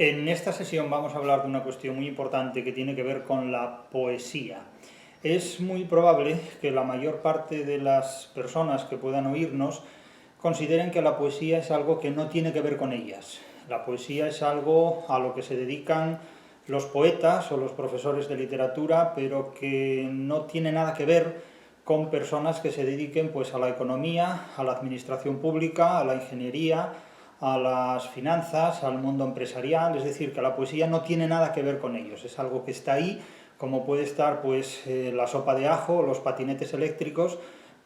En esta sesión vamos a hablar de una cuestión muy importante que tiene que ver con la poesía. Es muy probable que la mayor parte de las personas que puedan oírnos consideren que la poesía es algo que no tiene que ver con ellas. La poesía es algo a lo que se dedican los poetas o los profesores de literatura, pero que no tiene nada que ver con personas que se dediquen pues, a la economía, a la administración pública, a la ingeniería, a las finanzas, al mundo empresarial. Es decir, que la poesía no tiene nada que ver con ellos, es algo que está ahí, como puede estar pues, la sopa de ajo, los patinetes eléctricos,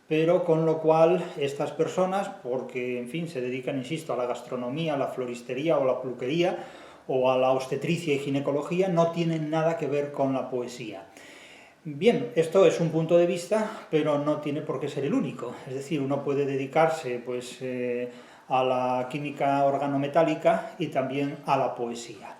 pero con lo cual estas personas, porque en fin se dedican, insisto, a la gastronomía, a la floristería o a la peluquería o a la obstetricia y ginecología, no tienen nada que ver con la poesía. Bien, esto es un punto de vista, pero no tiene por qué ser el único. Es decir, uno puede dedicarse pues, a la química organometálica y también a la poesía.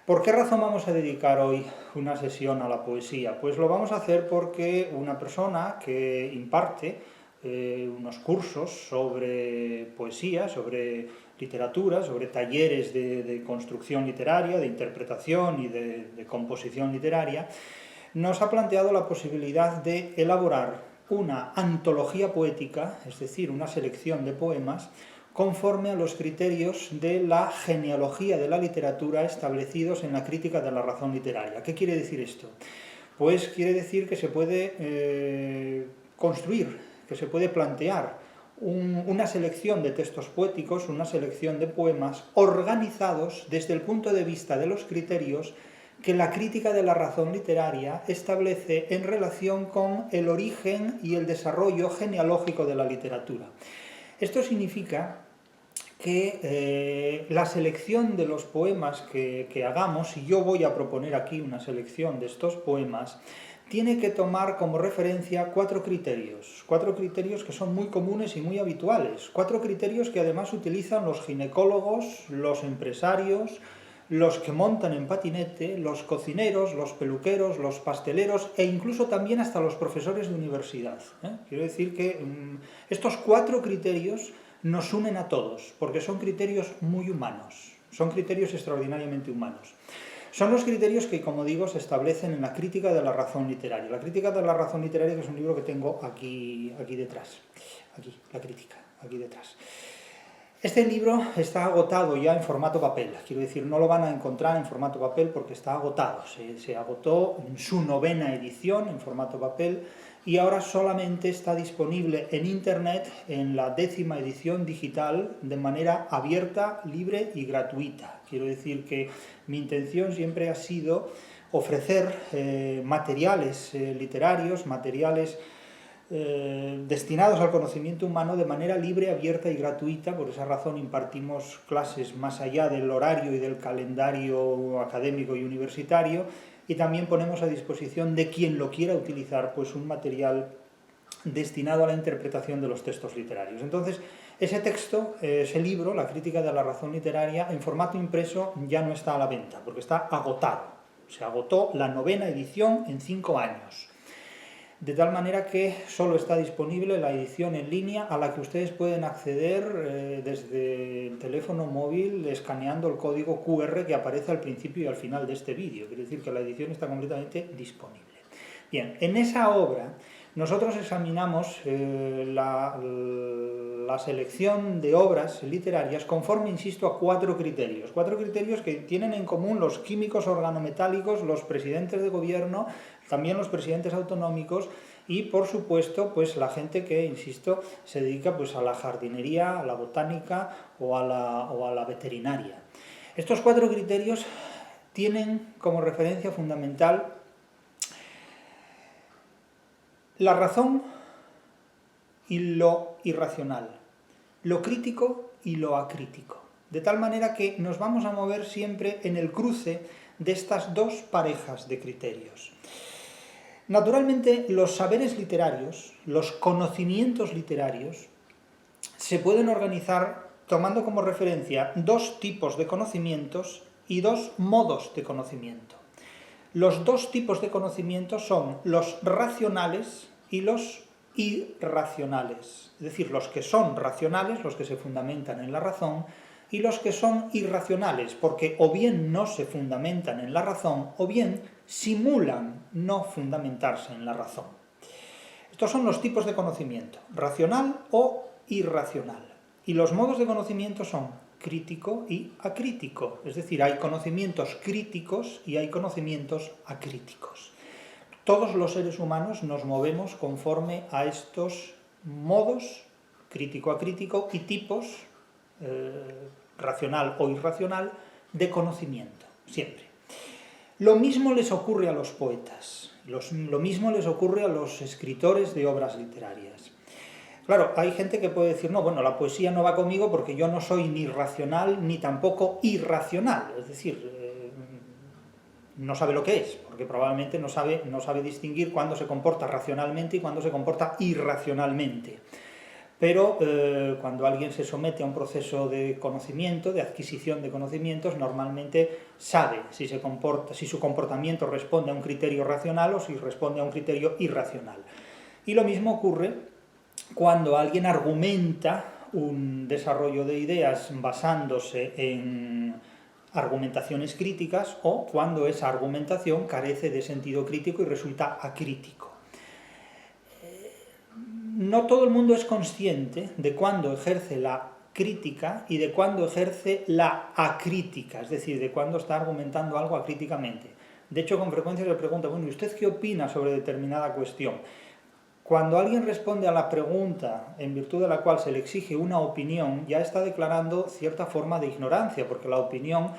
¿Por qué razón vamos a dedicar hoy una sesión a la poesía? Pues lo vamos a hacer porque una persona que imparte unos cursos sobre poesía, sobre literatura, sobre talleres de construcción literaria, de interpretación y de composición literaria, nos ha planteado la posibilidad de elaborar una antología poética, es decir, una selección de poemas, conforme a los criterios de la genealogía de la literatura establecidos en la crítica de la razón literaria. ¿Qué quiere decir esto? Pues quiere decir que se puede construir, que se puede plantear una selección de textos poéticos, una selección de poemas organizados desde el punto de vista de los criterios que la crítica de la razón literaria establece en relación con el origen y el desarrollo genealógico de la literatura. Esto significa que la selección de los poemas que hagamos, y yo voy a proponer aquí una selección de estos poemas, tiene que tomar como referencia cuatro criterios que son muy comunes y muy habituales, cuatro criterios que además utilizan los ginecólogos, los empresarios, los que montan en patinete, los cocineros, los peluqueros, los pasteleros e incluso también hasta los profesores de universidad. Quiero decir que estos cuatro criterios nos unen a todos, porque son criterios muy humanos, son criterios extraordinariamente humanos. Son los criterios que, como digo, se establecen en la crítica de la razón literaria. La crítica de la razón literaria, que es un libro que tengo aquí detrás. Aquí, la crítica, aquí detrás. Este libro está agotado ya en formato papel, quiero decir, no lo van a encontrar en formato papel porque está agotado, se agotó en su 9ª edición en formato papel y ahora solamente está disponible en internet en la 10ª edición digital de manera abierta, libre y gratuita. Quiero decir que mi intención siempre ha sido ofrecer materiales literarios, materiales destinados al conocimiento humano de manera libre, abierta y gratuita. Por esa razón impartimos clases más allá del horario y del calendario académico y universitario, y también ponemos a disposición de quien lo quiera utilizar pues un material destinado a la interpretación de los textos literarios. Entonces, ese texto, ese libro, La crítica de la razón literaria, en formato impreso ya no está a la venta, porque está agotado. Se agotó la 9ª edición en 5 años. De tal manera que solo está disponible la edición en línea a la que ustedes pueden acceder desde el teléfono móvil escaneando el código QR que aparece al principio y al final de este vídeo. Quiere decir que la edición está completamente disponible. Bien, en esa obra nosotros examinamos la selección de obras literarias conforme, insisto, a cuatro criterios que tienen en común los químicos organometálicos, los presidentes de gobierno, también los presidentes autonómicos y, por supuesto, pues la gente que, insisto, se dedica pues, a la jardinería, a la botánica o a la veterinaria. Estos cuatro criterios tienen como referencia fundamental la razón y lo irracional, lo crítico y lo acrítico. De tal manera que nos vamos a mover siempre en el cruce de estas dos parejas de criterios. Naturalmente, los saberes literarios, los conocimientos literarios, se pueden organizar tomando como referencia dos tipos de conocimientos y dos modos de conocimiento. Los dos tipos de conocimiento son los racionales y los irracionales, es decir, los que son racionales, los que se fundamentan en la razón, y los que son irracionales, porque o bien no se fundamentan en la razón, o bien simulan no fundamentarse en la razón. Estos son los tipos de conocimiento, racional o irracional. Y los modos de conocimiento son crítico y acrítico, es decir, hay conocimientos críticos y hay conocimientos acríticos. Todos los seres humanos nos movemos conforme a estos modos, crítico-acrítico, y tipos, racional o irracional, de conocimiento, siempre. Lo mismo les ocurre a los poetas, lo mismo les ocurre a los escritores de obras literarias. Claro, hay gente que puede decir, no, bueno, la poesía no va conmigo porque yo no soy ni racional ni tampoco irracional, es decir, no sabe lo que es, porque probablemente no sabe distinguir cuándo se comporta racionalmente y cuándo se comporta irracionalmente. Pero cuando alguien se somete a un proceso de conocimiento, de adquisición de conocimientos, normalmente sabe si su comportamiento responde a un criterio racional o si responde a un criterio irracional. Y lo mismo ocurre cuando alguien argumenta un desarrollo de ideas basándose en argumentaciones críticas o cuando esa argumentación carece de sentido crítico y resulta acrítico. No todo el mundo es consciente de cuándo ejerce la crítica y de cuándo ejerce la acrítica, es decir, de cuándo está argumentando algo acríticamente. De hecho, con frecuencia se pregunta, bueno, ¿y usted qué opina sobre determinada cuestión? Cuando alguien responde a la pregunta en virtud de la cual se le exige una opinión, ya está declarando cierta forma de ignorancia, porque la opinión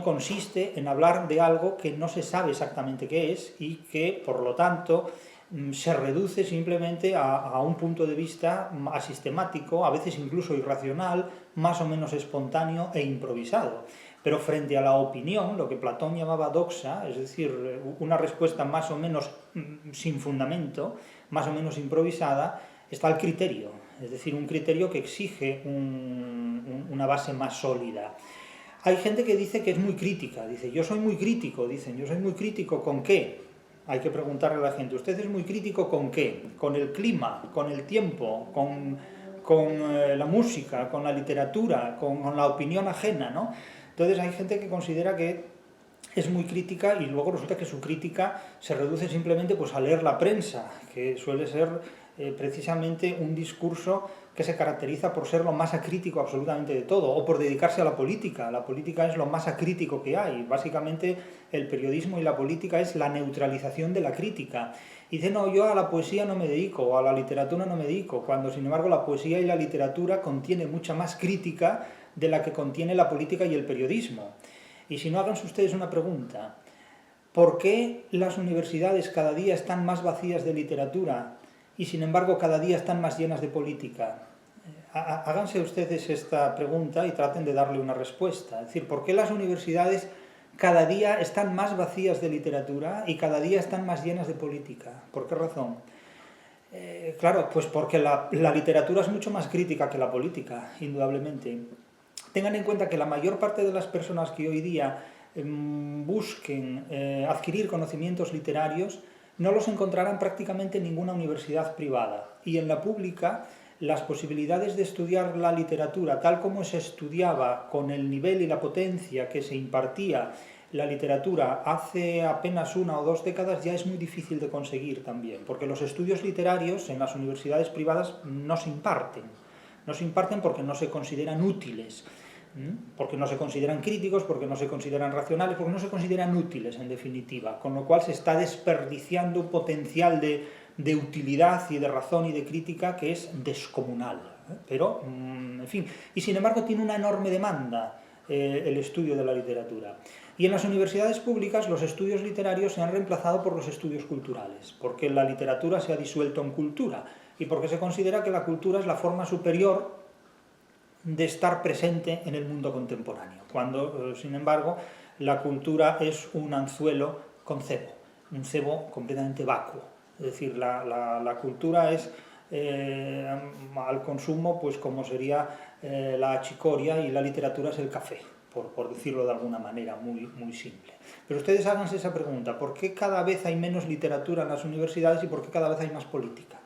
consiste en hablar de algo que no se sabe exactamente qué es y que, por lo tanto, se reduce simplemente a un punto de vista asistemático, a veces incluso irracional, más o menos espontáneo e improvisado. Pero frente a la opinión, lo que Platón llamaba doxa, es decir, una respuesta más o menos sin fundamento, más o menos improvisada, está el criterio, es decir, un criterio que exige una base más sólida. Hay gente que dice que es muy crítica, dice, yo soy muy crítico, dicen, yo soy muy crítico ¿con qué? Hay que preguntarle a la gente, ¿usted es muy crítico con qué? ¿Con el clima? ¿Con el tiempo? ¿Con la música? ¿Con la literatura? ¿Con la opinión ajena? ¿No? Entonces hay gente que considera que es muy crítica y luego resulta que su crítica se reduce simplemente pues, a leer la prensa, que suele ser precisamente un discurso que se caracteriza por ser lo más acrítico absolutamente de todo, o por dedicarse a la política. La política es lo más acrítico que hay. Básicamente el periodismo y la política es la neutralización de la crítica. Y dice, no, yo a la poesía no me dedico, o a la literatura no me dedico, cuando sin embargo la poesía y la literatura contienen mucha más crítica de la que contiene la política y el periodismo. Y si no, háganse ustedes una pregunta. ¿Por qué las universidades cada día están más vacías de literatura y sin embargo cada día están más llenas de política? Háganse ustedes esta pregunta y traten de darle una respuesta. Es decir, ¿por qué las universidades cada día están más vacías de literatura y cada día están más llenas de política? ¿Por qué razón? Claro, pues porque la literatura es mucho más crítica que la política, indudablemente. Tengan en cuenta que la mayor parte de las personas que hoy día busquen adquirir conocimientos literarios no los encontrarán prácticamente en ninguna universidad privada. Y en la pública, las posibilidades de estudiar la literatura tal como se estudiaba con el nivel y la potencia que se impartía la literatura hace apenas 1 o 2 décadas ya es muy difícil de conseguir también, porque los estudios literarios en las universidades privadas no se imparten. No se imparten porque no se consideran útiles, porque no se consideran críticos, porque no se consideran racionales, porque no se consideran útiles, en definitiva. Con lo cual se está desperdiciando un potencial de utilidad y de razón y de crítica que es descomunal. Pero, en fin, y sin embargo tiene una enorme demanda el estudio de la literatura. Y en las universidades públicas los estudios literarios se han reemplazado por los estudios culturales, porque la literatura se ha disuelto en cultura y porque se considera que la cultura es la forma superior de estar presente en el mundo contemporáneo, cuando, sin embargo, la cultura es un anzuelo con cebo, un cebo completamente vacuo. Es decir, la cultura es al consumo, pues como sería la achicoria, y la literatura es el café, por decirlo de alguna manera muy, muy simple. Pero ustedes háganse esa pregunta, ¿por qué cada vez hay menos literatura en las universidades y por qué cada vez hay más política?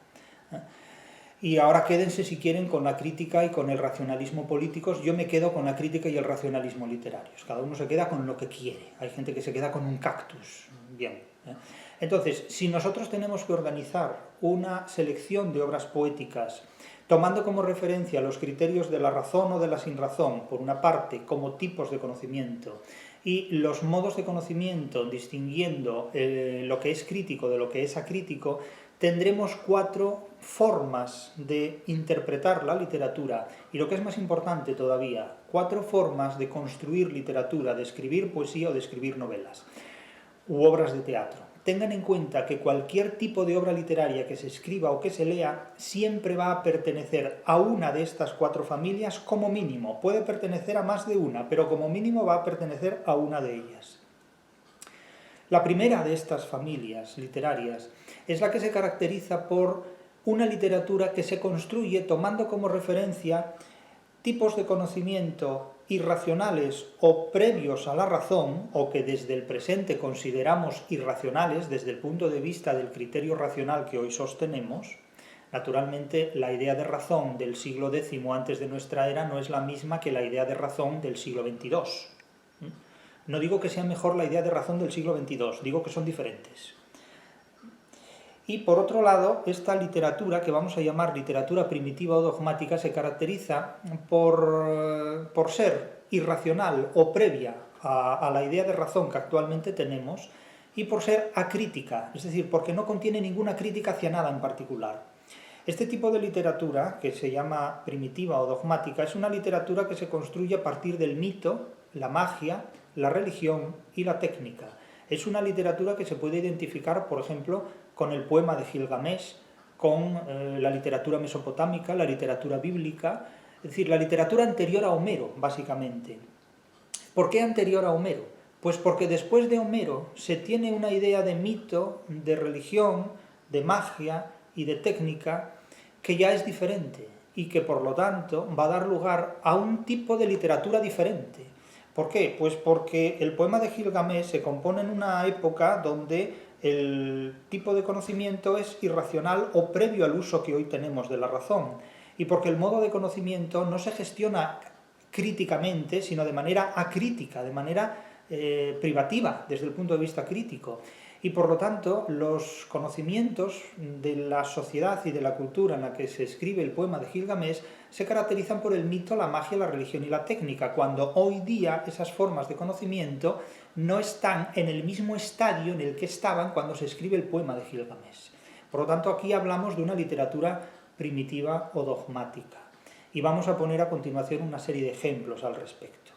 Y ahora quédense si quieren con la crítica y con el racionalismo políticos. Yo me quedo con la crítica y el racionalismo literarios. Cada uno se queda con lo que quiere. Hay gente que se queda con un cactus. Bien. Entonces, si nosotros tenemos que organizar una selección de obras poéticas tomando como referencia los criterios de la razón o de la sinrazón, por una parte, como tipos de conocimiento, y los modos de conocimiento distinguiendo lo que es crítico de lo que es acrítico, tendremos 4 formas de interpretar la literatura y, lo que es más importante todavía, 4 formas de construir literatura, de escribir poesía o de escribir novelas u obras de teatro. Tengan en cuenta que cualquier tipo de obra literaria que se escriba o que se lea siempre va a pertenecer a una de estas 4 familias como mínimo. Puede pertenecer a más de una, pero como mínimo va a pertenecer a una de ellas. La primera de estas familias literarias es la que se caracteriza por una literatura que se construye tomando como referencia tipos de conocimiento irracionales o previos a la razón, o que desde el presente consideramos irracionales desde el punto de vista del criterio racional que hoy sostenemos. Naturalmente, la idea de razón del siglo X antes de nuestra era no es la misma que la idea de razón del siglo XXII. No digo que sea mejor la idea de razón del siglo XXII, digo que son diferentes. Y por otro lado, esta literatura, que vamos a llamar literatura primitiva o dogmática, se caracteriza por ser irracional o previa a la idea de razón que actualmente tenemos, y por ser acrítica, es decir, porque no contiene ninguna crítica hacia nada en particular. Este tipo de literatura, que se llama primitiva o dogmática, es una literatura que se construye a partir del mito, la magia, la religión y la técnica. Es una literatura que se puede identificar, por ejemplo, con el poema de Gilgamesh, con la literatura mesopotámica, la literatura bíblica, es decir, la literatura anterior a Homero, básicamente. ¿Por qué anterior a Homero? Pues porque después de Homero se tiene una idea de mito, de religión, de magia y de técnica que ya es diferente y que por lo tanto va a dar lugar a un tipo de literatura diferente. ¿Por qué? Pues porque el poema de Gilgamesh se compone en una época donde el tipo de conocimiento es irracional o previo al uso que hoy tenemos de la razón, y porque el modo de conocimiento no se gestiona críticamente, sino de manera acrítica, de manera privativa, desde el punto de vista crítico. Y por lo tanto, los conocimientos de la sociedad y de la cultura en la que se escribe el poema de Gilgamesh se caracterizan por el mito, la magia, la religión y la técnica, cuando hoy día esas formas de conocimiento no están en el mismo estadio en el que estaban cuando se escribe el poema de Gilgamesh. Por lo tanto, aquí hablamos de una literatura primitiva o dogmática. Y vamos a poner a continuación una serie de ejemplos al respecto.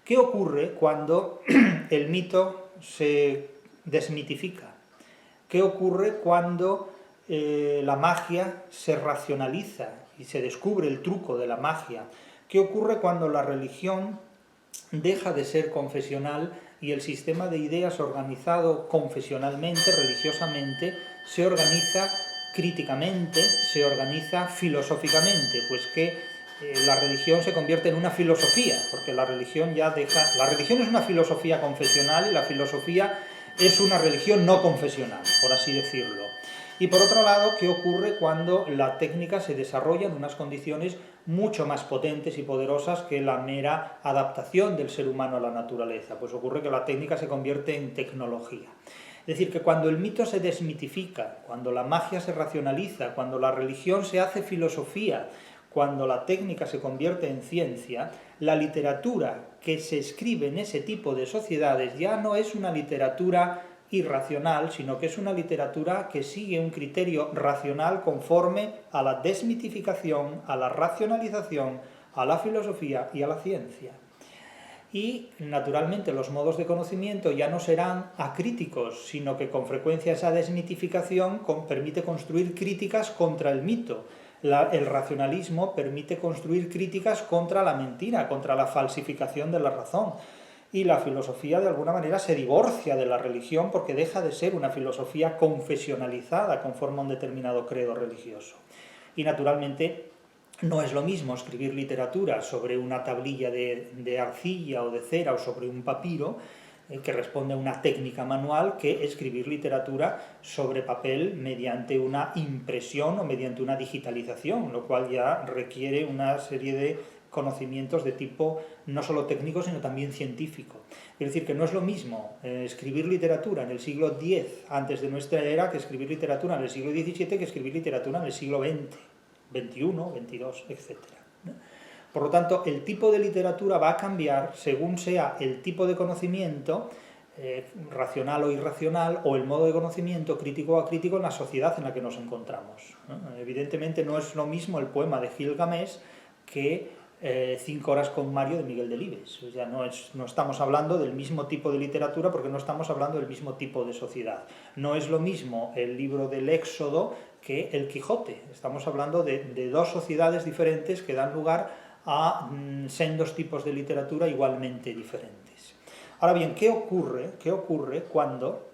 ¿Qué ocurre cuando el mito se desmitifica? ¿Qué ocurre cuando la magia se racionaliza y se descubre el truco de la magia? ¿Qué ocurre cuando la religión deja de ser confesional y el sistema de ideas organizado confesionalmente, religiosamente, se organiza críticamente, se organiza filosóficamente? Pues que la religión se convierte en una filosofía, porque la religión ya deja... La religión es una filosofía confesional y la filosofía es una religión no confesional, por así decirlo. Y por otro lado, ¿qué ocurre cuando la técnica se desarrolla en unas condiciones mucho más potentes y poderosas que la mera adaptación del ser humano a la naturaleza? Pues ocurre que la técnica se convierte en tecnología. Es decir, que cuando el mito se desmitifica, cuando la magia se racionaliza, cuando la religión se hace filosofía, cuando la técnica se convierte en ciencia, la literatura que se escribe en ese tipo de sociedades ya no es una literatura irracional, sino que es una literatura que sigue un criterio racional conforme a la desmitificación, a la racionalización, a la filosofía y a la ciencia. Y, naturalmente, los modos de conocimiento ya no serán acríticos, sino que con frecuencia esa desmitificación permite construir críticas contra el mito. El racionalismo permite construir críticas contra la mentira, contra la falsificación de la razón. Y la filosofía, de alguna manera, se divorcia de la religión porque deja de ser una filosofía confesionalizada conforme a un determinado credo religioso. Y, naturalmente, no es lo mismo escribir literatura sobre una tablilla de arcilla o de cera o sobre un papiro que responde a una técnica manual, que escribir literatura sobre papel mediante una impresión o mediante una digitalización, lo cual ya requiere una serie de conocimientos de tipo no solo técnico, sino también científico. Es decir, que no es lo mismo escribir literatura en el siglo X antes de nuestra era que escribir literatura en el siglo XVII que escribir literatura en el siglo XX, XXI, XXII, etc. Por lo tanto, el tipo de literatura va a cambiar según sea el tipo de conocimiento, racional o irracional, o el modo de conocimiento crítico o acrítico en la sociedad en la que nos encontramos, ¿no? Evidentemente no es lo mismo el poema de Gilgamesh que 5 horas con Mario de Miguel Delibes. O sea, no estamos hablando del mismo tipo de literatura porque no estamos hablando del mismo tipo de sociedad. No es lo mismo el libro del Éxodo que el Quijote. Estamos hablando de dos sociedades diferentes que dan lugar a sendos tipos de literatura igualmente diferentes. Ahora bien, ¿qué ocurre cuando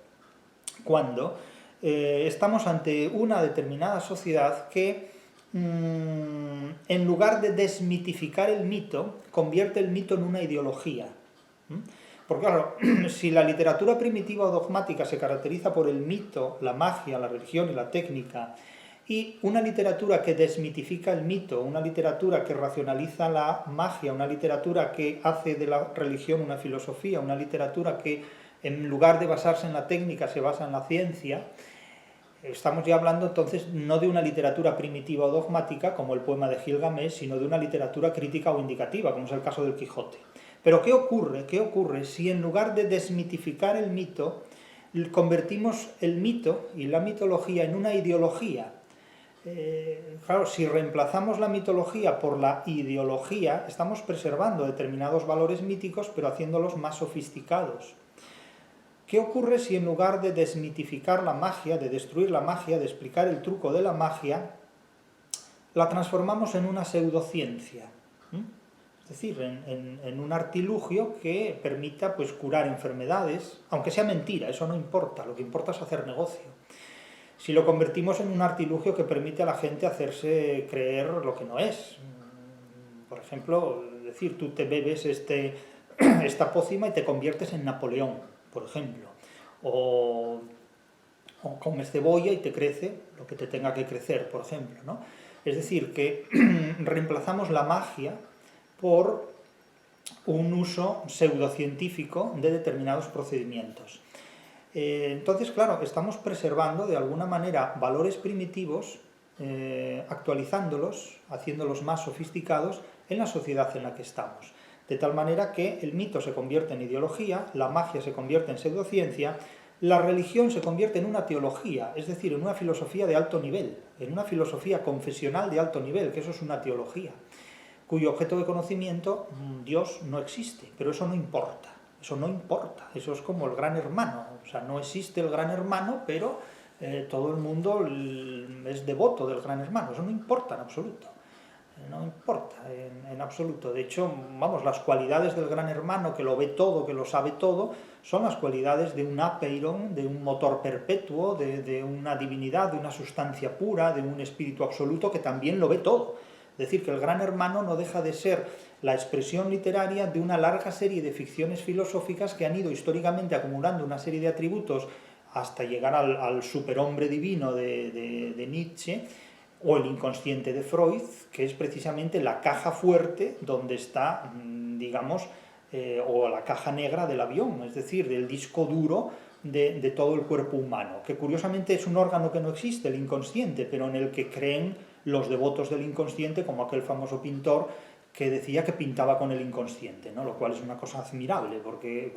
estamos ante una determinada sociedad que en lugar de desmitificar el mito, convierte el mito en una ideología? Porque claro, si la literatura primitiva o dogmática se caracteriza por el mito, la magia, la religión y la técnica, y una literatura que desmitifica el mito, una literatura que racionaliza la magia, una literatura que hace de la religión una filosofía, una literatura que en lugar de basarse en la técnica se basa en la ciencia, estamos ya hablando entonces no de una literatura primitiva o dogmática como el poema de Gilgamesh, sino de una literatura crítica o indicativa, como es el caso del Quijote. Pero ¿qué ocurre si en lugar de desmitificar el mito, convertimos el mito y la mitología en una ideología? Claro, si reemplazamos la mitología por la ideología, estamos preservando determinados valores míticos, pero haciéndolos más sofisticados. ¿Qué ocurre si en lugar de desmitificar la magia, de destruir la magia, de explicar el truco de la magia, la transformamos en una pseudociencia? Es decir, en un artilugio que permita pues, curar enfermedades, aunque sea mentira, eso no importa, lo que importa es hacer negocio. Si lo convertimos en un artilugio que permite a la gente hacerse creer lo que no es. Por ejemplo, es decir, tú te bebes esta pócima y te conviertes en Napoleón, por ejemplo. O comes cebolla y te crece lo que te tenga que crecer, por ejemplo, ¿no? Es decir, que reemplazamos la magia por un uso pseudocientífico de determinados procedimientos. Entonces, claro, estamos preservando de alguna manera valores primitivos, actualizándolos, haciéndolos más sofisticados en la sociedad en la que estamos. De tal manera que el mito se convierte en ideología, la magia se convierte en pseudociencia, la religión se convierte en una teología, es decir, en una filosofía de alto nivel, en una filosofía confesional de alto nivel, que eso es una teología, cuyo objeto de conocimiento, Dios, no existe, pero eso no importa. Eso no importa, eso es como el gran hermano, o sea, no existe el gran hermano, pero todo el mundo es devoto del gran hermano, eso no importa en absoluto, no importa en absoluto. De hecho, vamos, las cualidades del gran hermano, que lo ve todo, que lo sabe todo, son las cualidades de un apeiron, de un motor perpetuo, de una divinidad, de una sustancia pura, de un espíritu absoluto que también lo ve todo. Es decir, que el gran hermano no deja de ser la expresión literaria de una larga serie de ficciones filosóficas que han ido históricamente acumulando una serie de atributos hasta llegar al superhombre divino de Nietzsche, o el inconsciente de Freud, que es precisamente la caja fuerte donde está, digamos, o la caja negra del avión, es decir, del disco duro de todo el cuerpo humano, que curiosamente es un órgano que no existe, el inconsciente, pero en el que creen los devotos del inconsciente, como aquel famoso pintor que decía que pintaba con el inconsciente, ¿no? Lo cual es una cosa admirable, porque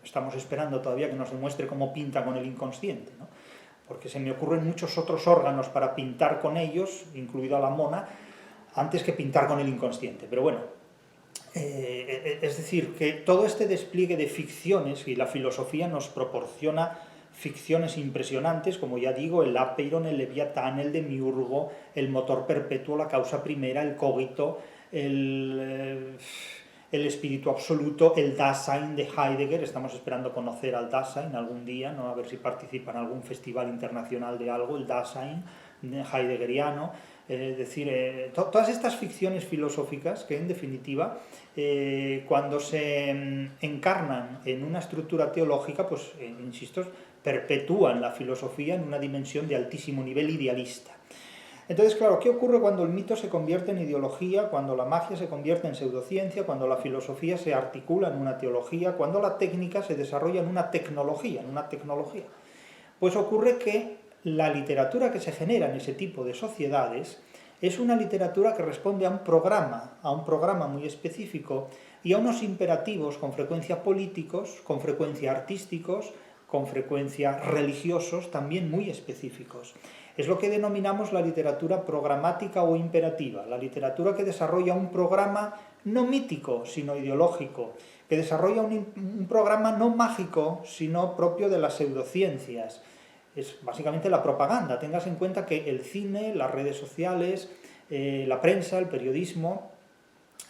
estamos esperando todavía que nos demuestre cómo pinta con el inconsciente, ¿no? Porque se me ocurren muchos otros órganos para pintar con ellos, incluida la mona, antes que pintar con el inconsciente. Pero bueno, es decir, que todo este despliegue de ficciones, y la filosofía nos proporciona ficciones impresionantes, como ya digo, el apeiron, el leviatán, el demiurgo, el motor perpetuo, la causa primera, el cogito, el espíritu absoluto, el Dasein de Heidegger. Estamos esperando conocer al Dasein algún día, ¿no? A ver si participa en algún festival internacional de algo, el Dasein heideggeriano, Es decir, todas estas ficciones filosóficas que en definitiva, cuando se encarnan en una estructura teológica, pues, insisto, perpetúan la filosofía en una dimensión de altísimo nivel idealista. Entonces, claro, ¿qué ocurre cuando el mito se convierte en ideología, cuando la magia se convierte en pseudociencia, cuando la filosofía se articula en una teología, cuando la técnica se desarrolla en una tecnología, Pues ocurre que la literatura que se genera en ese tipo de sociedades es una literatura que responde a un programa muy específico y a unos imperativos con frecuencia políticos, con frecuencia artísticos, con frecuencia religiosos, también muy específicos. Es lo que denominamos la literatura programática o imperativa, la literatura que desarrolla un programa no mítico, sino ideológico, que desarrolla un programa no mágico, sino propio de las pseudociencias. Es básicamente la propaganda. Tengas en cuenta que el cine, las redes sociales, la prensa, el periodismo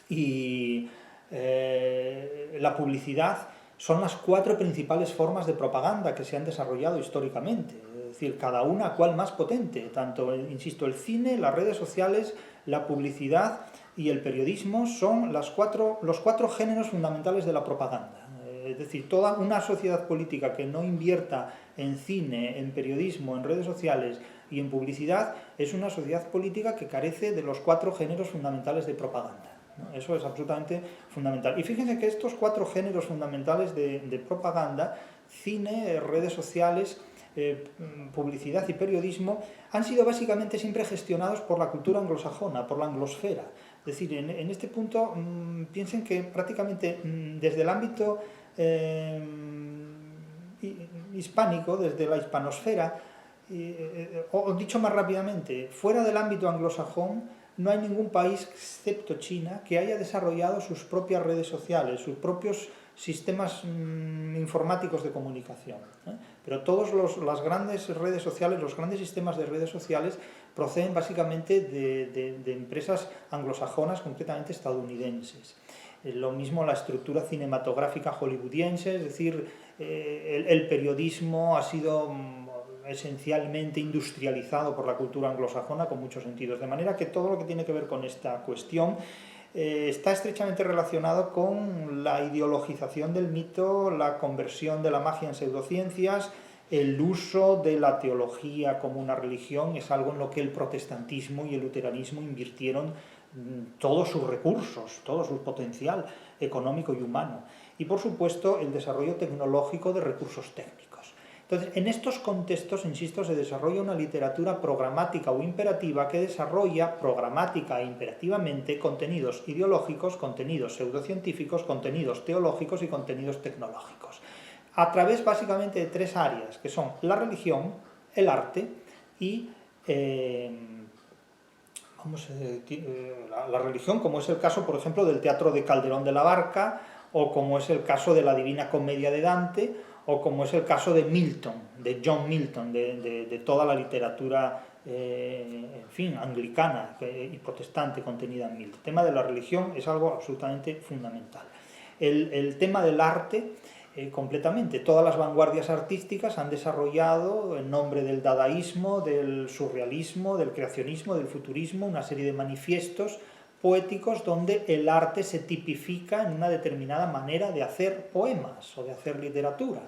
y la publicidad son las 4 principales formas de propaganda que se han desarrollado históricamente. Es decir, cada una cual más potente. Tanto, insisto, el cine, las redes sociales, la publicidad y el periodismo son los 4 géneros fundamentales de la propaganda. Es decir, toda una sociedad política que no invierta en cine, en periodismo, en redes sociales y en publicidad es una sociedad política que carece de los 4 géneros fundamentales de propaganda. Eso es absolutamente fundamental. Y fíjense que estos 4 géneros fundamentales de propaganda, cine, redes sociales, publicidad y periodismo, han sido básicamente siempre gestionados por la cultura anglosajona, por la anglosfera. Es decir, en este punto piensen que prácticamente desde el ámbito hispánico, desde la hispanosfera, o dicho más rápidamente, fuera del ámbito anglosajón, no hay ningún país, excepto China, que haya desarrollado sus propias redes sociales, sus propios sistemas informáticos de comunicación. Pero todas las grandes redes sociales, los grandes sistemas de redes sociales, proceden básicamente de empresas anglosajonas, concretamente estadounidenses. Lo mismo la estructura cinematográfica hollywoodiense, es decir, el periodismo ha sido esencialmente industrializado por la cultura anglosajona con muchos sentidos, de manera que todo lo que tiene que ver con esta cuestión está estrechamente relacionado con la ideologización del mito, la conversión de la magia en pseudociencias, el uso de la teología como una religión. Es algo en lo que el protestantismo y el luteranismo invirtieron todos sus recursos, todo su potencial económico y humano, y por supuesto el desarrollo tecnológico de recursos técnicos. Entonces, en estos contextos, insisto, se desarrolla una literatura programática o imperativa que desarrolla programática e imperativamente contenidos ideológicos, contenidos pseudocientíficos, contenidos teológicos y contenidos tecnológicos, a través básicamente de 3 áreas, que son la religión, el arte y la religión, como es el caso, por ejemplo, del teatro de Calderón de la Barca, o como es el caso de la Divina Comedia de Dante, o como es el caso de Milton, de John Milton, de toda la literatura, anglicana y protestante contenida en Milton. El tema de la religión es algo absolutamente fundamental. El tema del arte, completamente. Todas las vanguardias artísticas han desarrollado, en nombre del dadaísmo, del surrealismo, del creacionismo, del futurismo, una serie de manifiestos poéticos donde el arte se tipifica en una determinada manera de hacer poemas o de hacer literatura.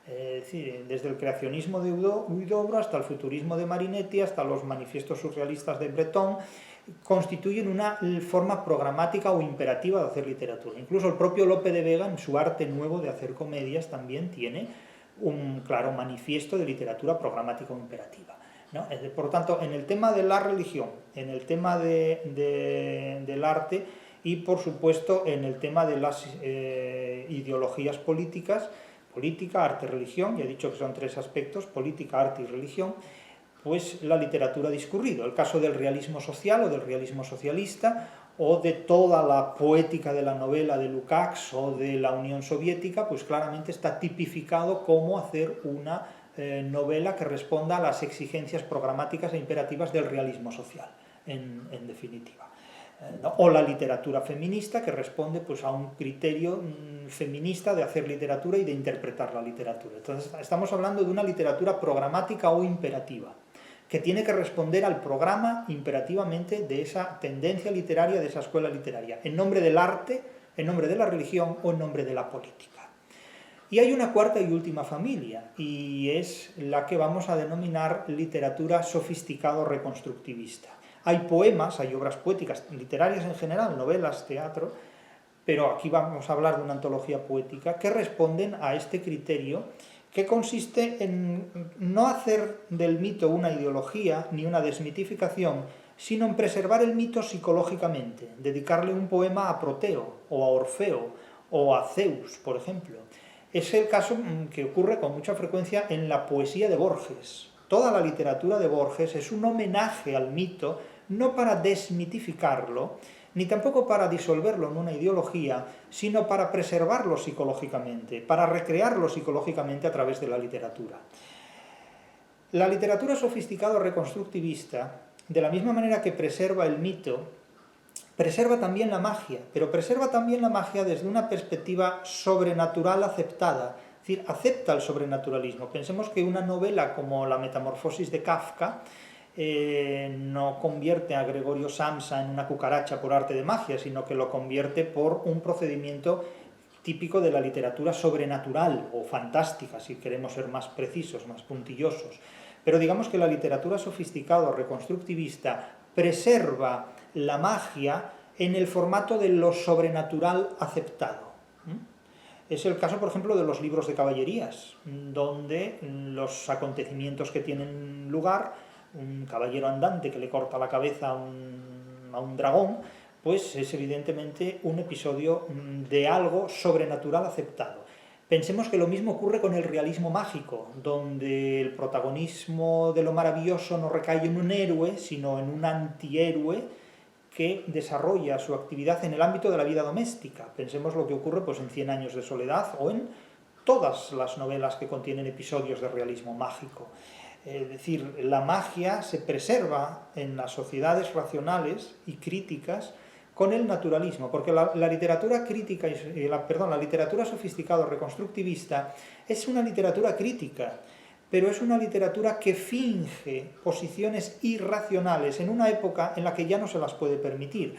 Es decir, desde el creacionismo de Huidobro hasta el futurismo de Marinetti, hasta los manifiestos surrealistas de Breton, constituyen una forma programática o imperativa de hacer literatura. Incluso el propio Lope de Vega, en su arte nuevo de hacer comedias, también tiene un claro manifiesto de literatura programática o imperativa, ¿no? Por lo tanto, en el tema de la religión, en el tema del arte y, por supuesto, en el tema de las ideologías políticas, política, arte, religión, ya he dicho que son 3 aspectos, política, arte y religión, pues la literatura ha discurrido. El caso del realismo social o del realismo socialista, o de toda la poética de la novela de Lukács o de la Unión Soviética, pues claramente está tipificado cómo hacer una novela que responda a las exigencias programáticas e imperativas del realismo social, en definitiva. O la literatura feminista, que responde pues, a un criterio feminista de hacer literatura y de interpretar la literatura. Entonces, estamos hablando de una literatura programática o imperativa. que tiene que responder al programa imperativamente de esa tendencia literaria, de esa escuela literaria, en nombre del arte, en nombre de la religión o en nombre de la política. Y hay una cuarta y última familia, y es la que vamos a denominar literatura sofisticado reconstructivista. Hay poemas, hay obras poéticas, literarias en general, novelas, teatro, pero aquí vamos a hablar de una antología poética, que responden a este criterio, que consiste en no hacer del mito una ideología ni una desmitificación, sino en preservar el mito psicológicamente, dedicarle un poema a Proteo, o a Orfeo, o a Zeus, por ejemplo. Es el caso que ocurre con mucha frecuencia en la poesía de Borges. Toda la literatura de Borges es un homenaje al mito, no para desmitificarlo, ni tampoco para disolverlo en una ideología, sino para preservarlo psicológicamente, para recrearlo psicológicamente a través de la literatura. La literatura sofisticado reconstructivista, de la misma manera que preserva el mito, preserva también la magia, pero preserva también la magia desde una perspectiva sobrenatural aceptada, es decir, acepta el sobrenaturalismo. Pensemos que una novela como La Metamorfosis de Kafka no convierte a Gregorio Samsa en una cucaracha por arte de magia, sino que lo convierte por un procedimiento típico de la literatura sobrenatural o fantástica, si queremos ser más precisos, más puntillosos. Pero digamos que la literatura sofisticada o reconstructivista preserva la magia en el formato de lo sobrenatural aceptado. Es el caso, por ejemplo, de los libros de caballerías, donde los acontecimientos que tienen lugar, un caballero andante que le corta la cabeza a un dragón, pues es evidentemente un episodio de algo sobrenatural aceptado. Pensemos que lo mismo ocurre con el realismo mágico, donde el protagonismo de lo maravilloso no recae en un héroe, sino en un antihéroe que desarrolla su actividad en el ámbito de la vida doméstica. Pensemos lo que ocurre pues, en 100 años de soledad o en todas las novelas que contienen episodios de realismo mágico. Es decir, la magia se preserva en las sociedades racionales y críticas con el naturalismo, porque la literatura crítica, la literatura sofisticada reconstructivista es una literatura crítica, pero es una literatura que finge posiciones irracionales en una época en la que ya no se las puede permitir,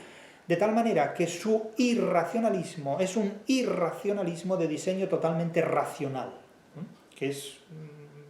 de tal manera que su irracionalismo es un irracionalismo de diseño totalmente racional, que es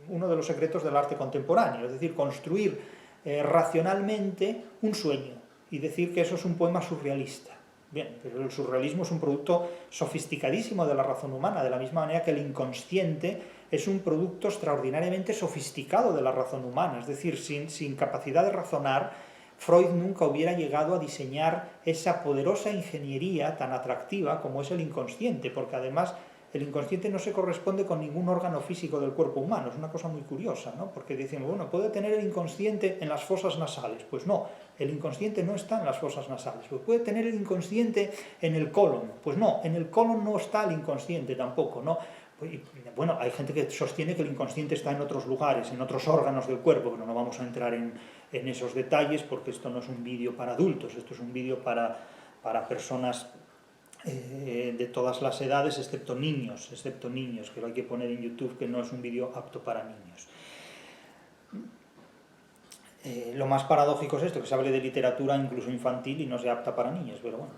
uno de los secretos del arte contemporáneo, es decir, construir racionalmente un sueño y decir que eso es un poema surrealista. Bien, pero el surrealismo es un producto sofisticadísimo de la razón humana, de la misma manera que el inconsciente es un producto extraordinariamente sofisticado de la razón humana, es decir, sin capacidad de razonar, Freud nunca hubiera llegado a diseñar esa poderosa ingeniería tan atractiva como es el inconsciente, porque además el inconsciente no se corresponde con ningún órgano físico del cuerpo humano, es una cosa muy curiosa, ¿no? Porque decimos, bueno, ¿puede tener el inconsciente en las fosas nasales? Pues no, el inconsciente no está en las fosas nasales. Pues puede tener el inconsciente en el colon, pues no, en el colon no está el inconsciente tampoco, ¿no? Bueno, hay gente que sostiene que el inconsciente está en otros lugares, en otros órganos del cuerpo, pero no vamos a entrar en esos detalles porque esto no es un vídeo para adultos, esto es un vídeo para personas de todas las edades, excepto niños, que lo hay que poner en YouTube, que no es un vídeo apto para niños. Lo más paradójico es esto, que se hable de literatura incluso infantil y no sea apta para niños, pero bueno.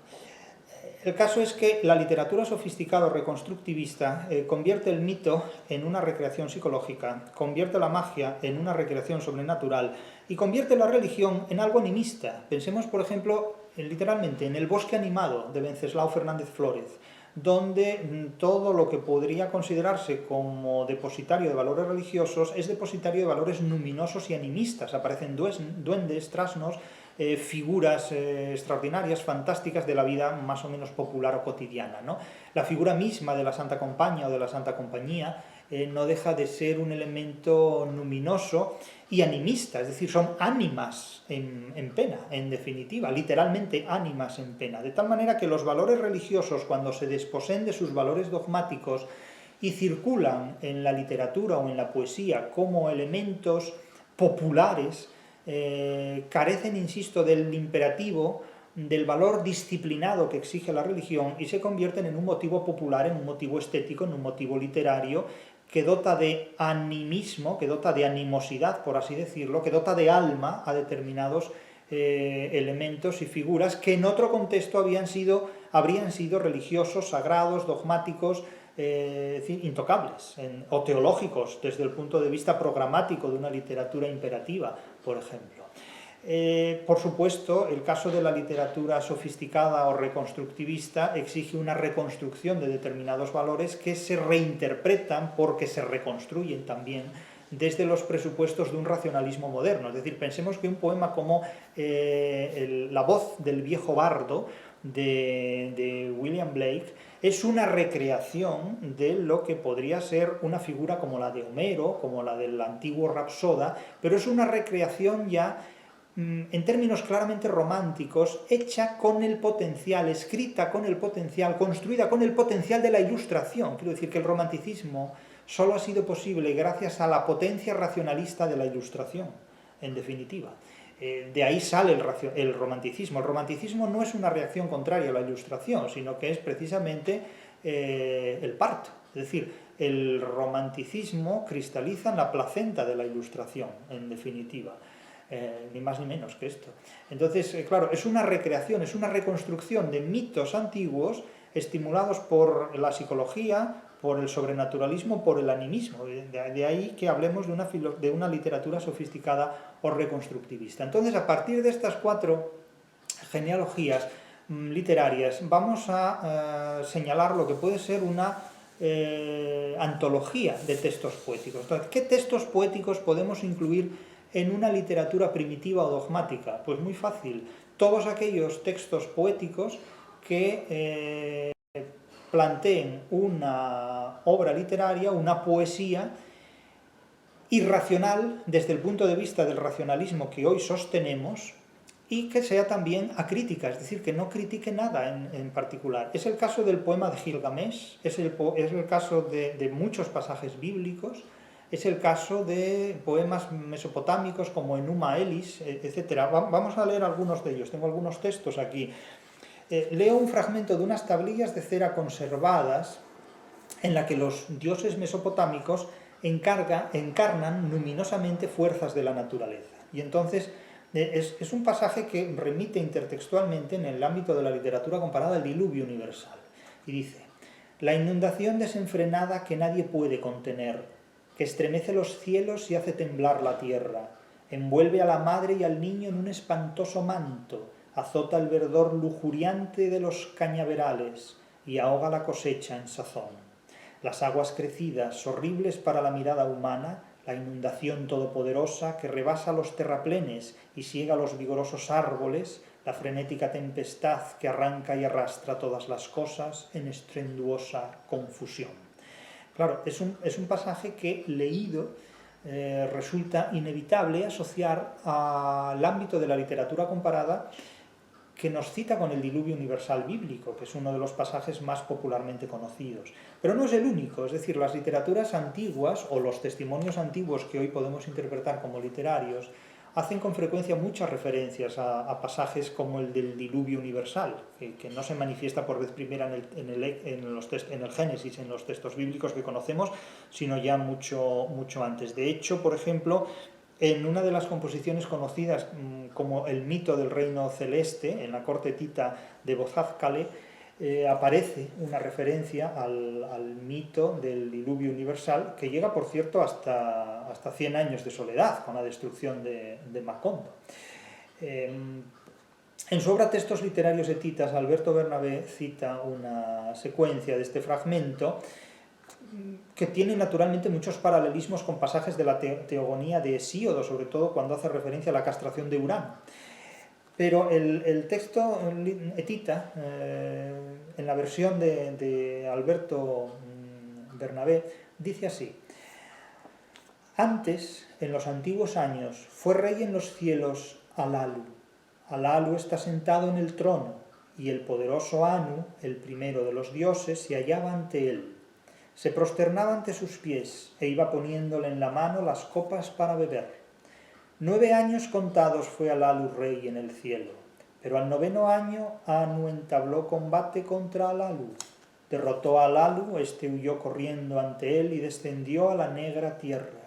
El caso es que la literatura sofisticada o reconstructivista convierte el mito en una recreación psicológica, convierte la magia en una recreación sobrenatural y convierte la religión en algo animista. Pensemos, por ejemplo, literalmente en El bosque animado de Wenceslao Fernández Flórez, donde todo lo que podría considerarse como depositario de valores religiosos es depositario de valores luminosos y animistas. Aparecen duendes, trasnos, figuras extraordinarias, fantásticas de la vida más o menos popular o cotidiana, ¿no? La figura misma de la Santa Compañía o de la Santa Compañía no deja de ser un elemento luminoso y animista, es decir, son ánimas en pena, en definitiva, literalmente ánimas en pena, de tal manera que los valores religiosos, cuando se desposeen de sus valores dogmáticos y circulan en la literatura o en la poesía como elementos populares, carecen, insisto, del imperativo del valor disciplinado que exige la religión y se convierten en un motivo popular, en un motivo estético, en un motivo literario, que dota de animismo, que dota de animosidad, por así decirlo, que dota de alma a determinados elementos y figuras que en otro contexto habrían sido religiosos, sagrados, dogmáticos, intocables, o teológicos, desde el punto de vista programático de una literatura imperativa, por ejemplo. Por supuesto, el caso de la literatura sofisticada o reconstructivista exige una reconstrucción de determinados valores que se reinterpretan porque se reconstruyen también desde los presupuestos de un racionalismo moderno. Es decir, pensemos que un poema como La voz del viejo bardo de William Blake es una recreación de lo que podría ser una figura como la de Homero, como la del antiguo Rapsoda, pero es una recreación ya en términos claramente románticos, hecha con el potencial, escrita con el potencial, construida con el potencial de la Ilustración. Quiero decir que el romanticismo solo ha sido posible gracias a la potencia racionalista de la Ilustración, en definitiva. De ahí sale el romanticismo. El romanticismo no es una reacción contraria a la Ilustración, sino que es precisamente el parto. Es decir, el romanticismo cristaliza en la placenta de la Ilustración, en definitiva. Ni más ni menos que esto. Entonces, claro, es una recreación, es una reconstrucción de mitos antiguos estimulados por la psicología, por el sobrenaturalismo, por el animismo. De ahí que hablemos de una literatura sofisticada o reconstructivista. Entonces, a partir de estas 4 genealogías literarias, vamos a señalar lo que puede ser una antología de textos poéticos. Entonces, ¿qué textos poéticos podemos incluir en una literatura primitiva o dogmática? Pues muy fácil, todos aquellos textos poéticos que planteen una obra literaria, una poesía irracional desde el punto de vista del racionalismo que hoy sostenemos y que sea también acrítica, es decir, que no critique nada en particular. Es el caso del poema de Gilgamesh, es el caso de muchos pasajes bíblicos, es el caso de poemas mesopotámicos como Enuma Elis, etc. Vamos a leer algunos de ellos, tengo algunos textos aquí. Leo un fragmento de unas tablillas de cera conservadas en la que los dioses mesopotámicos encarnan luminosamente fuerzas de la naturaleza. Y entonces es un pasaje que remite intertextualmente en el ámbito de la literatura comparada al diluvio universal. Y dice: la inundación desenfrenada que nadie puede contener, que estremece los cielos y hace temblar la tierra, envuelve a la madre y al niño en un espantoso manto, azota el verdor lujuriante de los cañaverales y ahoga la cosecha en sazón. Las aguas crecidas, horribles para la mirada humana, la inundación todopoderosa que rebasa los terraplenes y ciega los vigorosos árboles, la frenética tempestad que arranca y arrastra todas las cosas en estruendosa confusión. Claro, es un pasaje que, leído, resulta inevitable asociar al ámbito de la literatura comparada que nos cita con el diluvio universal bíblico, que es uno de los pasajes más popularmente conocidos. Pero no es el único, es decir, las literaturas antiguas o los testimonios antiguos que hoy podemos interpretar como literarios hacen con frecuencia muchas referencias a pasajes como el del diluvio universal, que no se manifiesta por vez primera en el Génesis, en los textos bíblicos que conocemos, sino ya mucho antes. De hecho, por ejemplo, en una de las composiciones conocidas como el mito del reino celeste, en la corte tita de Bozázcale, aparece una referencia al mito del diluvio universal, que llega, por cierto, hasta 100 años de soledad, con la destrucción de Macondo. En su obra Textos literarios etitas, Alberto Bernabé cita una secuencia de este fragmento que tiene naturalmente muchos paralelismos con pasajes de la teogonía de Hesíodo, sobre todo cuando hace referencia a la castración de Urano. Pero el texto etita, en la versión de Alberto Bernabé, dice así: antes, en los antiguos años, fue rey en los cielos Alalu. Alalu está sentado en el trono, y el poderoso Anu, el primero de los dioses, se hallaba ante él. Se prosternaba ante sus pies e iba poniéndole en la mano las copas para beber. 9 años contados fue Alalu rey en el cielo. Pero al 9º año Anu entabló combate contra Alalu. Derrotó a Alalu, este huyó corriendo ante él y descendió a la negra tierra.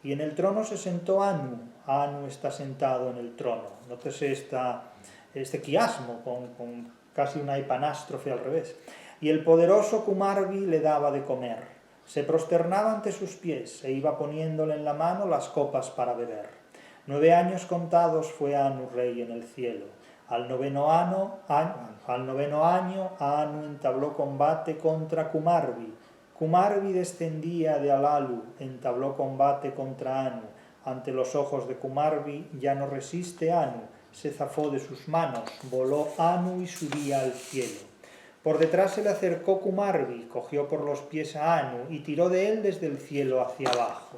Y en el trono se sentó Anu. Anu está sentado en el trono. Nótese este quiasmo con casi una hipanástrofe al revés. Y el poderoso Kumarbi le daba de comer. Se prosternaba ante sus pies e iba poniéndole en la mano las copas para beber. 9 años contados fue Anu rey en el cielo. Al noveno año Anu entabló combate contra Kumarbi. Kumarbi descendía de Alalu, entabló combate contra Anu. Ante los ojos de Kumarbi ya no resiste Anu, se zafó de sus manos, voló Anu y subía al cielo. Por detrás se le acercó Kumarbi, cogió por los pies a Anu y tiró de él desde el cielo hacia abajo.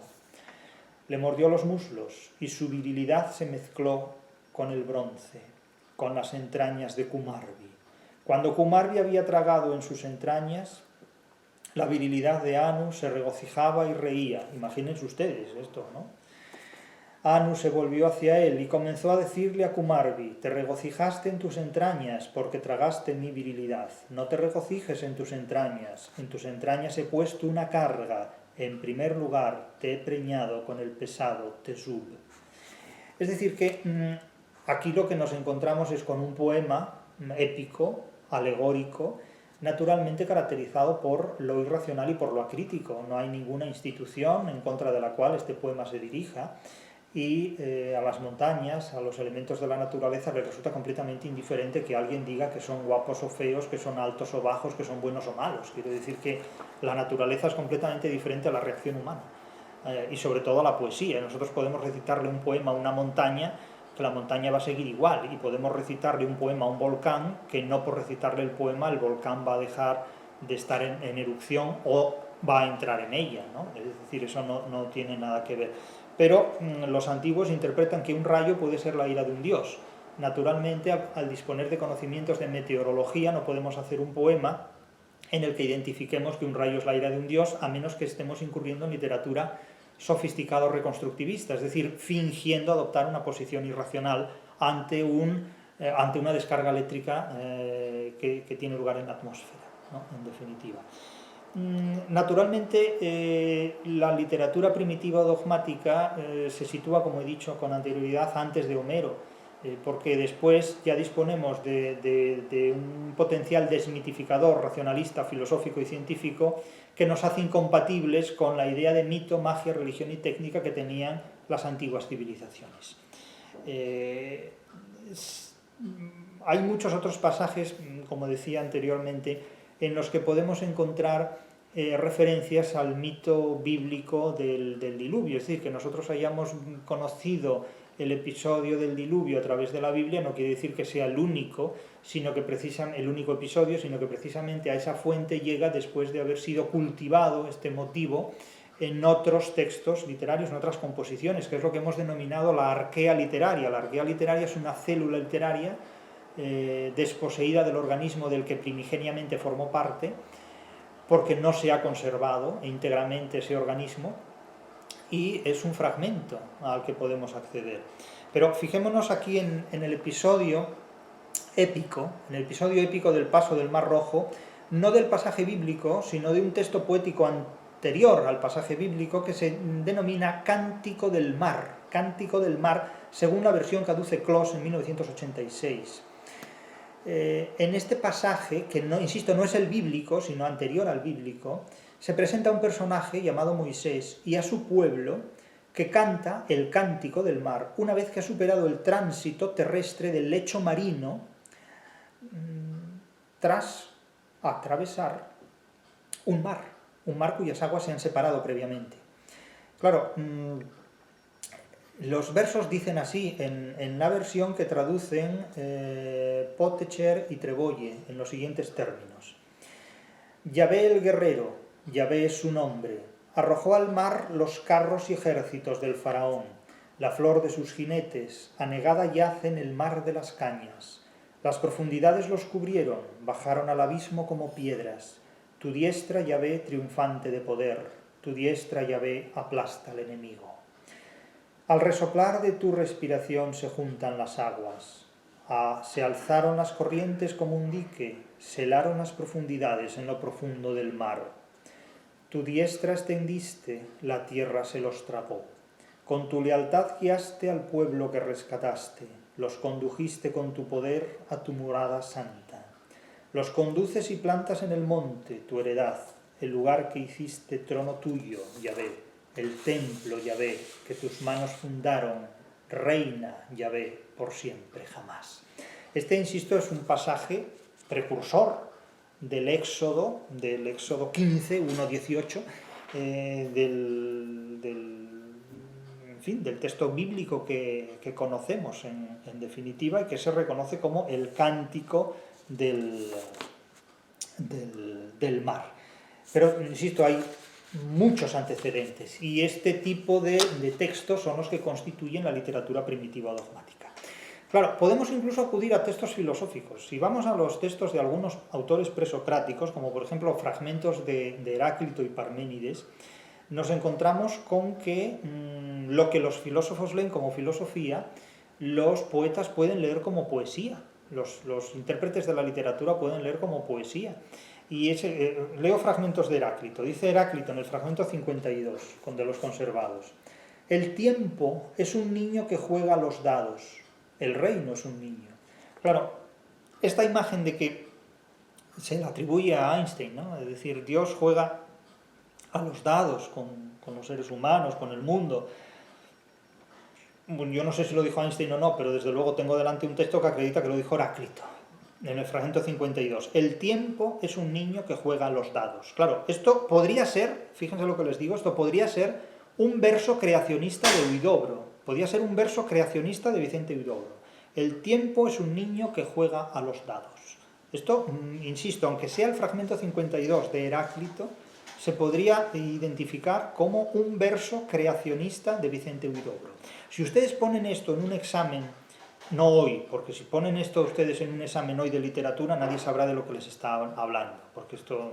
Le mordió los muslos y su virilidad se mezcló con el bronce, con las entrañas de Kumarbi. Cuando Kumarbi había tragado en sus entrañas, la virilidad de Anu se regocijaba y reía. Imagínense ustedes esto, ¿no? Anu se volvió hacia él y comenzó a decirle a Kumarbi: te regocijaste en tus entrañas porque tragaste mi virilidad. No te regocijes en tus entrañas he puesto una carga. En primer lugar, te he preñado con el pesado Tesub. Es decir, que aquí lo que nos encontramos es con un poema épico, alegórico, naturalmente caracterizado por lo irracional y por lo acrítico. No hay ninguna institución en contra de la cual este poema se dirija, y a las montañas, a los elementos de la naturaleza, les resulta completamente indiferente que alguien diga que son guapos o feos, que son altos o bajos, que son buenos o malos. Quiero decir que la naturaleza es completamente diferente a la reacción humana, y sobre todo a la poesía. Nosotros podemos recitarle un poema a una montaña, que la montaña va a seguir igual, y podemos recitarle un poema a un volcán, que no por recitarle el poema el volcán va a dejar de estar en erupción o va a entrar en ella, ¿no? Es decir, eso no tiene nada que ver. Pero los antiguos interpretan que un rayo puede ser la ira de un dios. Naturalmente, al disponer de conocimientos de meteorología, no podemos hacer un poema en el que identifiquemos que un rayo es la ira de un dios, a menos que estemos incurriendo en literatura sofisticada o reconstructivista, es decir, fingiendo adoptar una posición irracional ante una descarga eléctrica que tiene lugar en la atmósfera, ¿no? En definitiva. Naturalmente, la literatura primitiva dogmática se sitúa, como he dicho con anterioridad, antes de Homero, porque después ya disponemos de un potencial desmitificador, racionalista, filosófico y científico, que nos hace incompatibles con la idea de mito, magia, religión y técnica que tenían las antiguas civilizaciones. Hay muchos otros pasajes, como decía anteriormente, en los que podemos encontrar referencias al mito bíblico del diluvio. Es decir, que nosotros hayamos conocido el episodio del diluvio a través de la Biblia no quiere decir que sea el único episodio, sino que precisamente a esa fuente llega después de haber sido cultivado este motivo en otros textos literarios, en otras composiciones, que es lo que hemos denominado la arquea literaria. La arquea literaria es una célula literaria desposeída del organismo del que primigeniamente formó parte, porque no se ha conservado íntegramente ese organismo, y es un fragmento al que podemos acceder. Pero fijémonos aquí en el episodio épico del paso del Mar Rojo, no del pasaje bíblico, sino de un texto poético anterior al pasaje bíblico que se denomina Cántico del Mar, según la versión que aduce Clos en 1986. En este pasaje, que no, insisto, no es el bíblico, sino anterior al bíblico, se presenta un personaje llamado Moisés y a su pueblo que canta el cántico del mar una vez que ha superado el tránsito terrestre del lecho marino tras atravesar un mar cuyas aguas se han separado previamente. Claro, los versos dicen así en la versión que traducen Pottecher y Treboye en los siguientes términos: Yahvé el guerrero, Yahvé es su nombre, arrojó al mar los carros y ejércitos del faraón, la flor de sus jinetes, anegada yace en el mar de las cañas. Las profundidades los cubrieron, bajaron al abismo como piedras. Tu diestra, Yahvé, triunfante de poder, tu diestra, Yahvé, aplasta al enemigo. Al resoplar de tu respiración se juntan las aguas. Se alzaron las corrientes como un dique, se helaron las profundidades en lo profundo del mar. Tu diestra extendiste, la tierra se los tragó. Con tu lealtad guiaste al pueblo que rescataste, los condujiste con tu poder a tu morada santa. Los conduces y plantas en el monte, tu heredad, el lugar que hiciste trono tuyo, Yahvé, el templo, Yahvé, que tus manos fundaron, reina, Yahvé, por siempre, jamás. Este, insisto, es un pasaje precursor del Éxodo 15, 1:18, del texto bíblico que conocemos en definitiva, y que se reconoce como el cántico del mar. Pero, insisto, hay muchos antecedentes, y este tipo de textos son los que constituyen la literatura primitiva dogmática. Claro, podemos incluso acudir a textos filosóficos. Si vamos a los textos de algunos autores presocráticos, como por ejemplo fragmentos de Heráclito y Parménides, nos encontramos con que lo que los filósofos leen como filosofía, los poetas pueden leer como poesía, los intérpretes de la literatura pueden leer como poesía. Y leo fragmentos de Heráclito. Dice Heráclito en el fragmento 52, de los conservados: el tiempo es un niño que juega a los dados, el reino es un niño. Claro, esta imagen de que se le atribuye a Einstein, ¿no? Es decir, Dios juega a los dados con los seres humanos, con el mundo. Yo no sé si lo dijo Einstein o no, pero desde luego tengo delante un texto que acredita que lo dijo Heráclito, en el fragmento 52. El tiempo es un niño que juega a los dados. Claro, esto podría ser, fíjense lo que les digo, esto podría ser un verso creacionista de Huidobro. Podría ser un verso creacionista de Vicente Huidobro. El tiempo es un niño que juega a los dados. Esto, insisto, aunque sea el fragmento 52 de Heráclito, se podría identificar como un verso creacionista de Vicente Huidobro. Si ustedes ponen esto en un examen, no hoy, porque si ponen esto ustedes en un examen hoy de literatura, nadie sabrá de lo que les está hablando, porque esto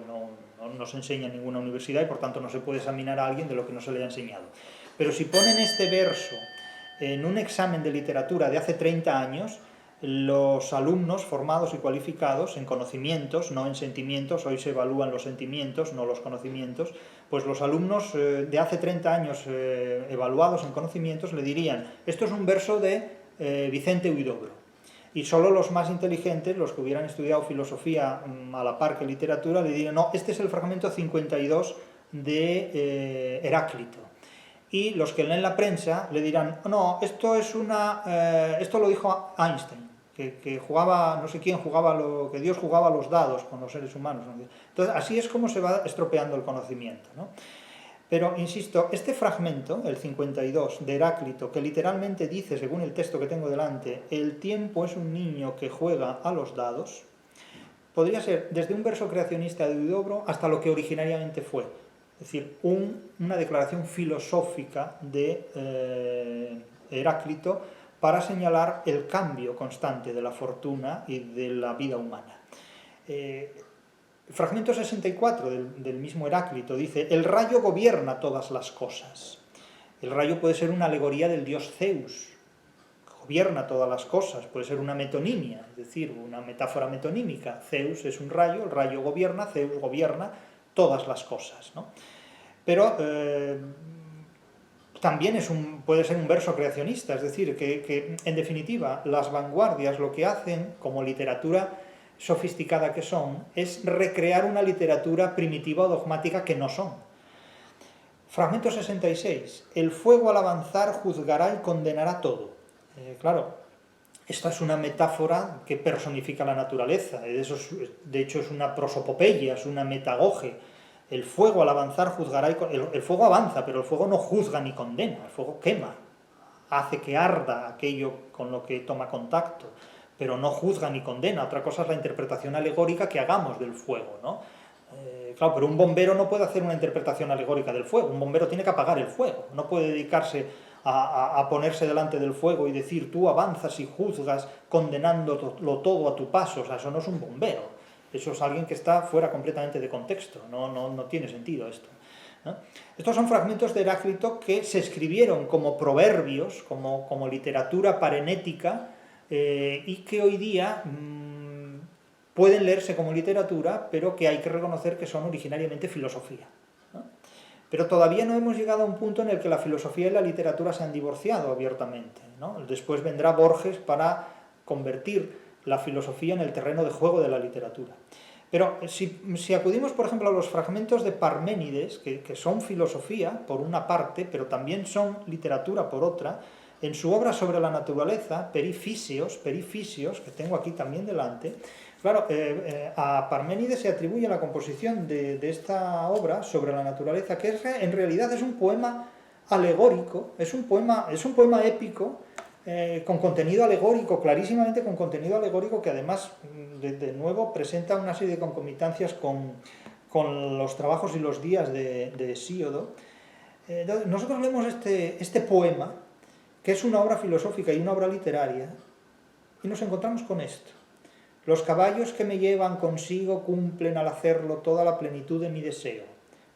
no se enseña en ninguna universidad y por tanto no se puede examinar a alguien de lo que no se le ha enseñado. Pero si ponen este verso en un examen de literatura de hace 30 años, los alumnos formados y cualificados en conocimientos, no en sentimientos, hoy se evalúan los sentimientos, no los conocimientos, pues los alumnos de hace 30 años evaluados en conocimientos le dirían: esto es un verso de Vicente Huidobro. Y solo los más inteligentes, los que hubieran estudiado filosofía a la par que literatura, le dirían: no, este es el fragmento 52 de Heráclito. Y los que leen la prensa le dirán: no, esto lo dijo Einstein, que jugaba, no sé quién jugaba, que Dios jugaba a los dados con los seres humanos. Entonces, así es como se va estropeando el conocimiento, ¿no? Pero, insisto, este fragmento, el 52 de Heráclito, que literalmente dice, según el texto que tengo delante, el tiempo es un niño que juega a los dados, podría ser desde un verso creacionista de Huidobro hasta lo que originariamente fue. Es decir, una declaración filosófica de Heráclito para señalar el cambio constante de la fortuna y de la vida humana. El fragmento 64 del mismo Heráclito dice: el rayo gobierna todas las cosas. El rayo puede ser una alegoría del dios Zeus, gobierna todas las cosas, puede ser una metonimia, es decir, una metáfora metonímica. Zeus es un rayo, el rayo gobierna, Zeus gobierna todas las cosas, ¿no? Pero también puede ser un verso creacionista, es decir, que en definitiva las vanguardias lo que hacen, como literatura sofisticada que son, es recrear una literatura primitiva o dogmática que no son. Fragmento 66. El fuego al avanzar juzgará y condenará todo. Claro, esta es una metáfora que personifica la naturaleza, de hecho es una prosopopeya, es una metagoge. El fuego al avanzar juzgará el fuego avanza, pero el fuego no juzga ni condena, el fuego quema, hace que arda aquello con lo que toma contacto, pero no juzga ni condena. Otra cosa es la interpretación alegórica que hagamos del fuego, ¿no? Claro, pero un bombero no puede hacer una interpretación alegórica del fuego, un bombero tiene que apagar el fuego, no puede dedicarse a ponerse delante del fuego y decir: tú avanzas y juzgas condenándolo todo a tu paso. O sea, eso no es un bombero. Eso es alguien que está fuera completamente de contexto, no tiene sentido esto, ¿no? Estos son fragmentos de Heráclito que se escribieron como proverbios, como literatura parenética, y que hoy día pueden leerse como literatura, pero que hay que reconocer que son originariamente filosofía, ¿no? Pero todavía no hemos llegado a un punto en el que la filosofía y la literatura se han divorciado abiertamente, ¿no? Después vendrá Borges para convertir la filosofía en el terreno de juego de la literatura. Pero si acudimos, por ejemplo, a los fragmentos de Parménides, que son filosofía por una parte, pero también son literatura por otra, en su obra sobre la naturaleza, Perifisios, que tengo aquí también delante, claro, a Parménides se atribuye la composición de esta obra sobre la naturaleza, que en realidad es un poema alegórico, es un poema épico, con contenido alegórico, clarísimamente con contenido alegórico, que además, de nuevo, presenta una serie de concomitancias con los trabajos y los días de Hesíodo. Nosotros leemos este poema, que es una obra filosófica y una obra literaria, y nos encontramos con esto. Los caballos que me llevan consigo cumplen al hacerlo toda la plenitud de mi deseo,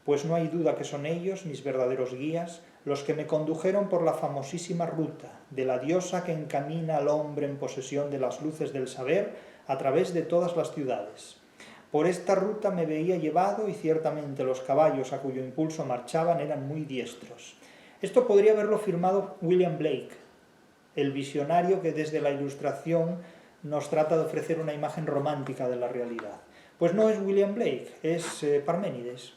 pues no hay duda que son ellos, mis verdaderos guías, los que me condujeron por la famosísima ruta de la diosa que encamina al hombre en posesión de las luces del saber a través de todas las ciudades. Por esta ruta me veía llevado y ciertamente los caballos a cuyo impulso marchaban eran muy diestros. Esto podría haberlo firmado William Blake, el visionario que desde la Ilustración nos trata de ofrecer una imagen romántica de la realidad. Pues no es William Blake, es Parménides.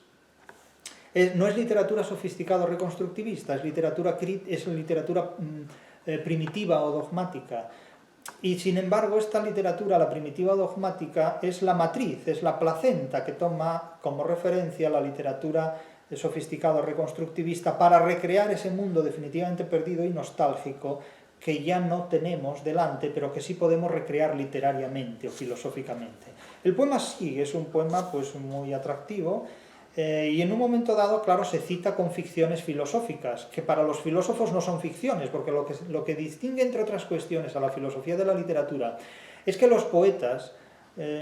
No es literatura sofisticada o reconstructivista, es literatura primitiva o dogmática. Y sin embargo, esta literatura, la primitiva o dogmática, es la matriz, es la placenta que toma como referencia la literatura sofisticada o reconstructivista para recrear ese mundo definitivamente perdido y nostálgico que ya no tenemos delante, pero que sí podemos recrear literariamente o filosóficamente. El poema sí es un poema pues muy atractivo, y en un momento dado, claro, se cita con ficciones filosóficas, que para los filósofos no son ficciones, porque lo que distingue, entre otras cuestiones, a la filosofía de la literatura es que los poetas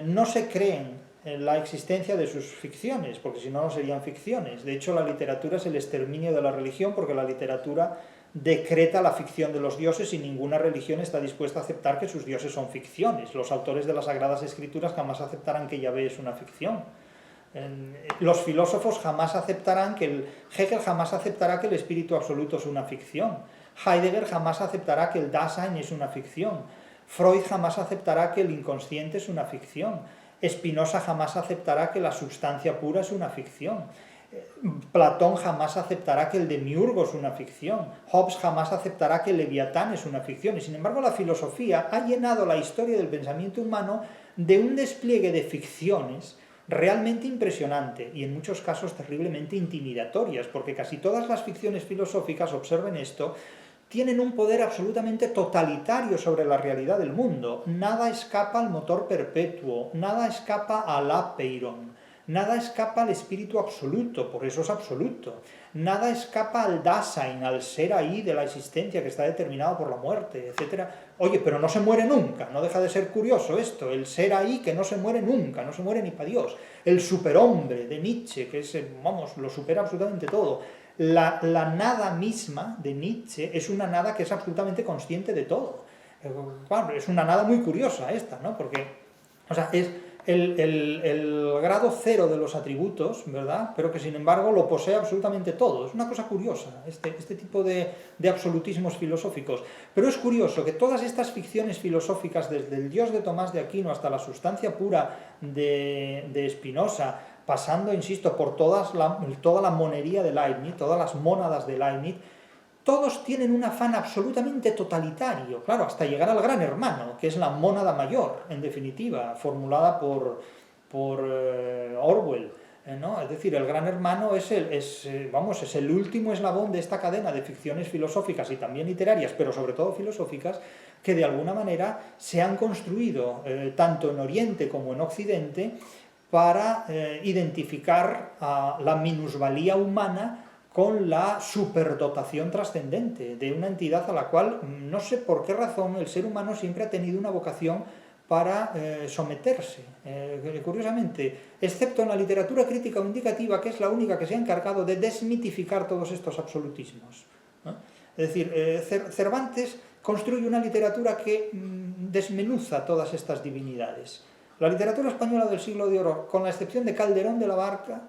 no se creen en la existencia de sus ficciones, porque si no, no serían ficciones. De hecho, la literatura es el exterminio de la religión, porque la literatura decreta la ficción de los dioses y ninguna religión está dispuesta a aceptar que sus dioses son ficciones. Los autores de las Sagradas Escrituras jamás aceptarán que Yahvé es una ficción. Los filósofos jamás aceptarán Hegel jamás aceptará que el espíritu absoluto es una ficción. Heidegger jamás aceptará que el Dasein es una ficción. Freud jamás aceptará que el inconsciente es una ficción. Spinoza jamás aceptará que la substancia pura es una ficción. Platón jamás aceptará que el demiurgo es una ficción. Hobbes jamás aceptará que el Leviatán es una ficción. Y sin embargo, la filosofía ha llenado la historia del pensamiento humano de un despliegue de ficciones realmente impresionante y en muchos casos terriblemente intimidatorias, porque casi todas las ficciones filosóficas, observen esto, tienen un poder absolutamente totalitario sobre la realidad del mundo. Nada escapa al motor perpetuo, nada escapa al apeiron, nada escapa al espíritu absoluto, por eso es absoluto. Nada escapa al Dasein, al ser ahí de la existencia que está determinado por la muerte, etc. Oye, pero no se muere nunca, no deja de ser curioso esto, el ser ahí que no se muere nunca, no se muere ni para Dios. El superhombre de Nietzsche, que es, vamos, lo supera absolutamente todo. La nada misma de Nietzsche es una nada que es absolutamente consciente de todo. Bueno, es una nada muy curiosa esta, ¿no? Porque, o sea, es el grado cero de los atributos, ¿verdad? Pero que sin embargo lo posee absolutamente todo. Es una cosa curiosa, este tipo de absolutismos filosóficos. Pero es curioso que todas estas ficciones filosóficas, desde el Dios de Tomás de Aquino hasta la sustancia pura de Spinoza, pasando, insisto, por toda la monería de Leibniz, todas las mónadas de Leibniz, todos tienen un afán absolutamente totalitario, claro, hasta llegar al Gran Hermano, que es la mónada mayor, en definitiva, formulada por Orwell, ¿no? Es decir, el Gran Hermano es el último eslabón de esta cadena de ficciones filosóficas y también literarias, pero sobre todo filosóficas, que de alguna manera se han construido tanto en Oriente como en Occidente para identificar la minusvalía humana con la superdotación trascendente de una entidad a la cual, no sé por qué razón, el ser humano siempre ha tenido una vocación para someterse. Curiosamente, excepto en la literatura crítica o indicativa, que es la única que se ha encargado de desmitificar todos estos absolutismos, ¿no? Es decir, Cervantes construye una literatura que desmenuza todas estas divinidades. La literatura española del siglo de oro, con la excepción de Calderón de la Barca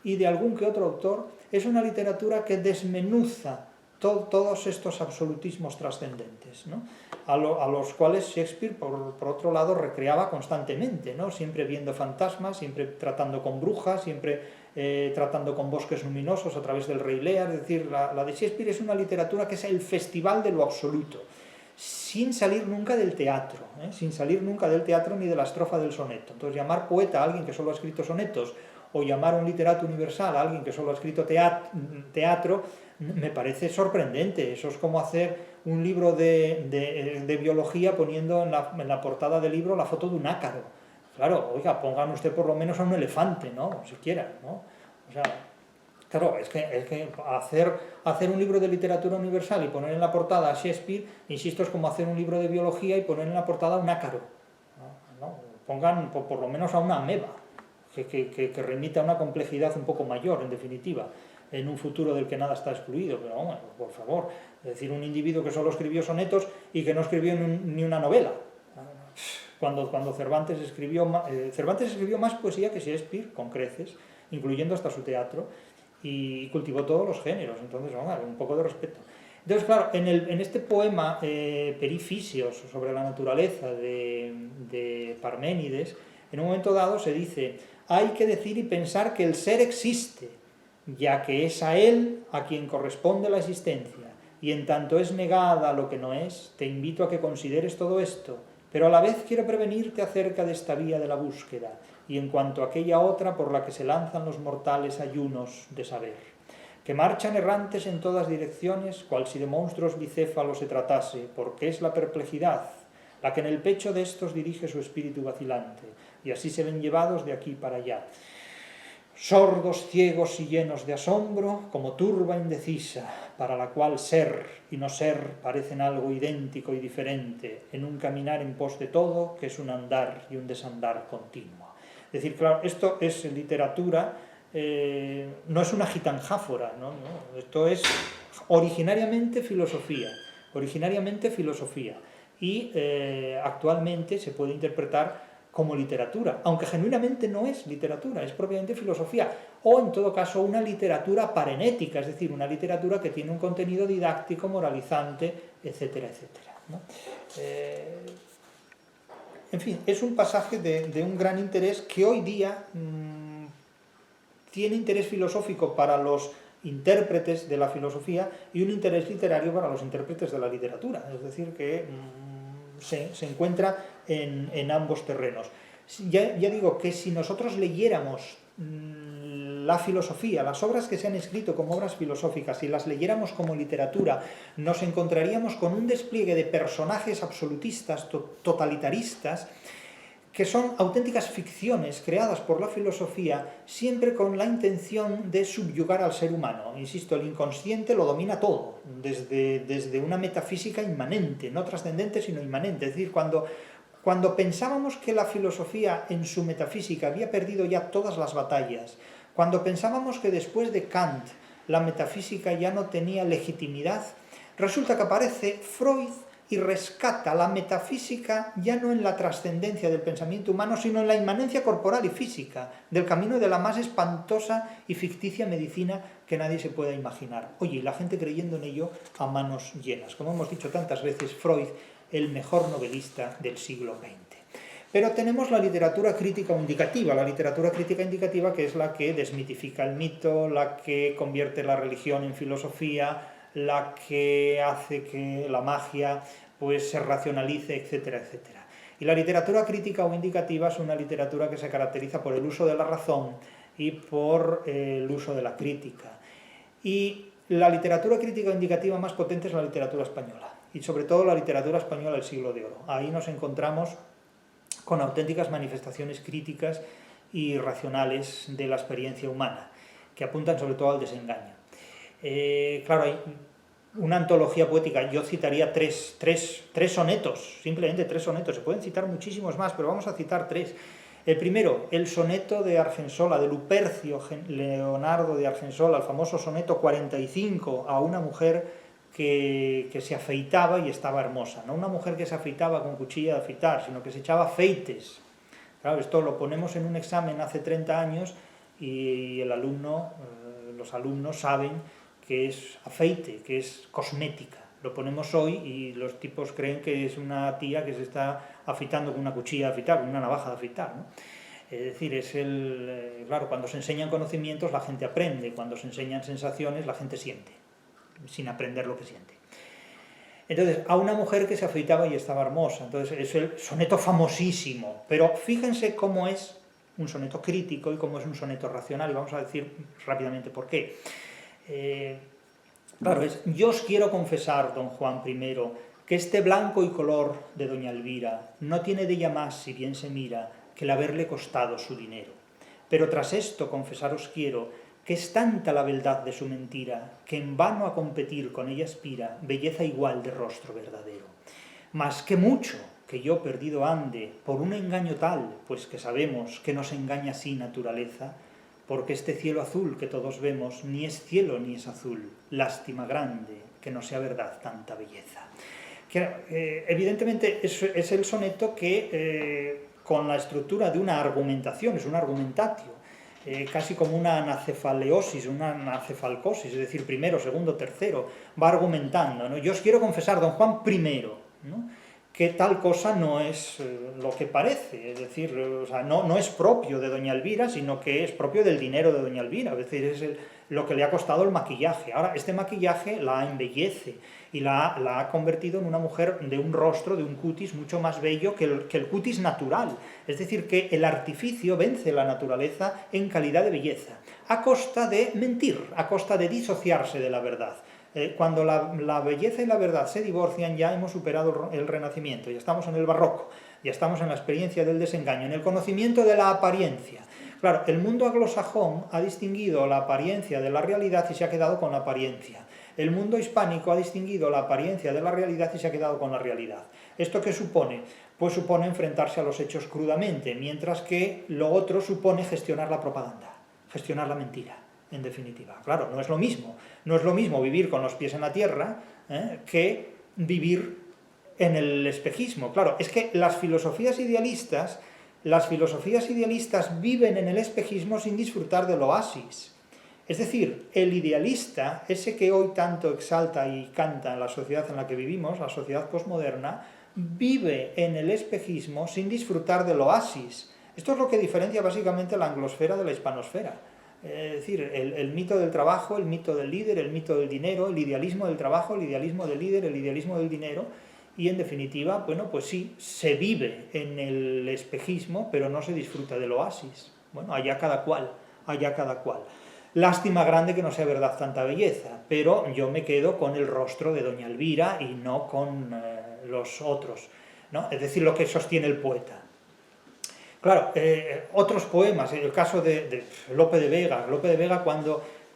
y de algún que otro autor, es una literatura que desmenuza todos estos absolutismos trascendentes, ¿no? A los cuales Shakespeare, por otro lado, recreaba constantemente, ¿no? Siempre viendo fantasmas, siempre tratando con brujas, siempre tratando con bosques luminosos a través del Rey Lear. Es decir, la de Shakespeare es una literatura que es el festival de lo absoluto, sin salir nunca del teatro, sin salir nunca del teatro ni de la estrofa del soneto. Entonces, llamar poeta a alguien que solo ha escrito sonetos, o llamar a un literato universal a alguien que solo ha escrito teatro, me parece sorprendente. Eso es como hacer un libro de biología poniendo en la portada del libro la foto de un ácaro. Claro, oiga, pongan usted por lo menos a un elefante, ¿no? Siquiera, ¿no? O sea, claro, es que hacer un libro de literatura universal y poner en la portada a Shakespeare, insisto, es como hacer un libro de biología y poner en la portada a un ácaro, ¿no? Pongan por lo menos a una ameba, que remita a una complejidad un poco mayor, en definitiva, en un futuro del que nada está excluido. Pero bueno, por favor, es decir, un individuo que solo escribió sonetos y que no escribió ni una novela. Cuando Cervantes escribió más poesía que Shakespeare, con creces, incluyendo hasta su teatro, y cultivó todos los géneros. Entonces, bueno, un poco de respeto. Entonces, claro, en este poema Perifisios, sobre la naturaleza de Parménides, en un momento dado se dice: hay que decir y pensar que el ser existe, ya que es a él a quien corresponde la existencia, y en tanto es negada lo que no es, te invito a que consideres todo esto, pero a la vez quiero prevenirte acerca de esta vía de la búsqueda, y en cuanto a aquella otra por la que se lanzan los mortales ayunos de saber, que marchan errantes en todas direcciones, cual si de monstruos bicéfalos se tratase, porque es la perplejidad la que en el pecho de estos dirige su espíritu vacilante, y así se ven llevados de aquí para allá, sordos, ciegos y llenos de asombro, como turba indecisa, para la cual ser y no ser parecen algo idéntico y diferente, en un caminar en pos de todo, que es un andar y un desandar continuo. Es decir, claro, esto es literatura, no es una gitanjáfora, ¿no? Esto es originariamente filosofía, y actualmente se puede interpretar como literatura, aunque genuinamente no es literatura, es propiamente filosofía, o en todo caso una literatura parenética, es decir, una literatura que tiene un contenido didáctico, moralizante, etcétera, etcétera, ¿no? En fin, es un pasaje de un gran interés que hoy día tiene interés filosófico para los intérpretes de la filosofía y un interés literario para los intérpretes de la literatura, es decir, que se encuentra en ambos terrenos. Ya digo que si nosotros leyéramos la filosofía, las obras que se han escrito como obras filosóficas, si las leyéramos como literatura, nos encontraríamos con un despliegue de personajes absolutistas, totalitaristas, que son auténticas ficciones creadas por la filosofía, siempre con la intención de subyugar al ser humano. Insisto, el inconsciente lo domina todo, desde una metafísica inmanente, no trascendente, sino inmanente. Es decir, cuando pensábamos que la filosofía en su metafísica había perdido ya todas las batallas, cuando pensábamos que después de Kant la metafísica ya no tenía legitimidad, resulta que aparece Freud y rescata la metafísica ya no en la trascendencia del pensamiento humano, sino en la inmanencia corporal y física, del camino de la más espantosa y ficticia medicina que nadie se pueda imaginar. Oye, y la gente creyendo en ello a manos llenas. Como hemos dicho tantas veces, Freud, el mejor novelista del siglo XX. Pero tenemos la literatura crítica o indicativa, que es la que desmitifica el mito, la que convierte la religión en filosofía, la que hace que la magia pues se racionalice, etcétera, etcétera. Y la literatura crítica o indicativa es una literatura que se caracteriza por el uso de la razón y por el uso de la crítica. Y la literatura crítica o indicativa más potente es la literatura española, y sobre todo la literatura española del siglo de oro. Ahí nos encontramos con auténticas manifestaciones críticas y racionales de la experiencia humana, que apuntan sobre todo al desengaño. Claro, hay una antología poética, yo citaría tres sonetos, simplemente 3 sonetos, se pueden citar muchísimos más, pero vamos a citar 3. El primero, el soneto de Argensola, de Lupercio Leonardo de Argensola, el famoso soneto 45 a una mujer que se afeitaba y estaba hermosa, no una mujer que se afeitaba con cuchilla de afeitar, sino que se echaba afeites. Claro, esto lo ponemos en un examen hace 30 años y los alumnos saben que es afeite, que es cosmética. Lo ponemos hoy y los tipos creen que es una tía que se está afeitando con una cuchilla de afeitar, con una navaja de afeitar, ¿no? Es decir, claro, cuando se enseñan conocimientos la gente aprende, cuando se enseñan sensaciones la gente siente, sin aprender lo que siente. Entonces, a una mujer que se afeitaba y estaba hermosa. Entonces, es el soneto famosísimo, pero fíjense cómo es un soneto crítico y cómo es un soneto racional, y vamos a decir rápidamente por qué. Claro, yo os quiero confesar, don Juan I, que este blanco y color de doña Elvira no tiene de ella más, si bien se mira, que el haberle costado su dinero. Pero tras esto confesaros quiero que es tanta la beldad de su mentira, que en vano a competir con ella aspira belleza igual de rostro verdadero. Mas que mucho que yo perdido ande por un engaño tal, pues que sabemos que nos engaña así naturaleza, porque este cielo azul que todos vemos ni es cielo ni es azul, lástima grande que no sea verdad tanta belleza. Evidentemente es el soneto que con la estructura de una argumentación, es un argumentatio, casi como una anacefaleosis, una anacefalcosis, es decir, primero, segundo, tercero, va argumentando, ¿no? Yo os quiero confesar, don Juan I, ¿no?, que tal cosa no es lo que parece, es decir, o sea, no es propio de doña Elvira, sino que es propio del dinero de doña Elvira, es decir, es lo que le ha costado el maquillaje. Ahora, este maquillaje la embellece y la ha convertido en una mujer de un rostro, de un cutis mucho más bello que el cutis natural, es decir, que el artificio vence la naturaleza en calidad de belleza, a costa de mentir, a costa de disociarse de la verdad. Cuando la belleza y la verdad se divorcian, ya hemos superado el Renacimiento, ya estamos en el Barroco, ya estamos en la experiencia del desengaño, en el conocimiento de la apariencia. Claro, el mundo anglosajón ha distinguido la apariencia de la realidad y se ha quedado con la apariencia. El mundo hispánico ha distinguido la apariencia de la realidad y se ha quedado con la realidad. ¿Esto qué supone? Pues supone enfrentarse a los hechos crudamente, mientras que lo otro supone gestionar la propaganda, gestionar la mentira. En definitiva, claro, no es lo mismo vivir con los pies en la tierra que vivir en el espejismo. Claro, es que las filosofías idealistas viven en el espejismo sin disfrutar del oasis. Es decir, el idealista, ese que hoy tanto exalta y canta en la sociedad en la que vivimos, la sociedad posmoderna, vive en el espejismo sin disfrutar del oasis. Esto es lo que diferencia básicamente la anglosfera de la hispanosfera. Es decir, el mito del trabajo, el mito del líder, el mito del dinero, el idealismo del trabajo, el idealismo del líder, el idealismo del dinero, y en definitiva, bueno, pues sí, se vive en el espejismo, pero no se disfruta del oasis. Bueno, allá cada cual, allá cada cual. Lástima grande que no sea verdad tanta belleza, pero yo me quedo con el rostro de doña Elvira y no con los otros, ¿no? Es decir, lo que sostiene el poeta. Claro, otros poemas, el caso de Lope de Vega. Lope de Vega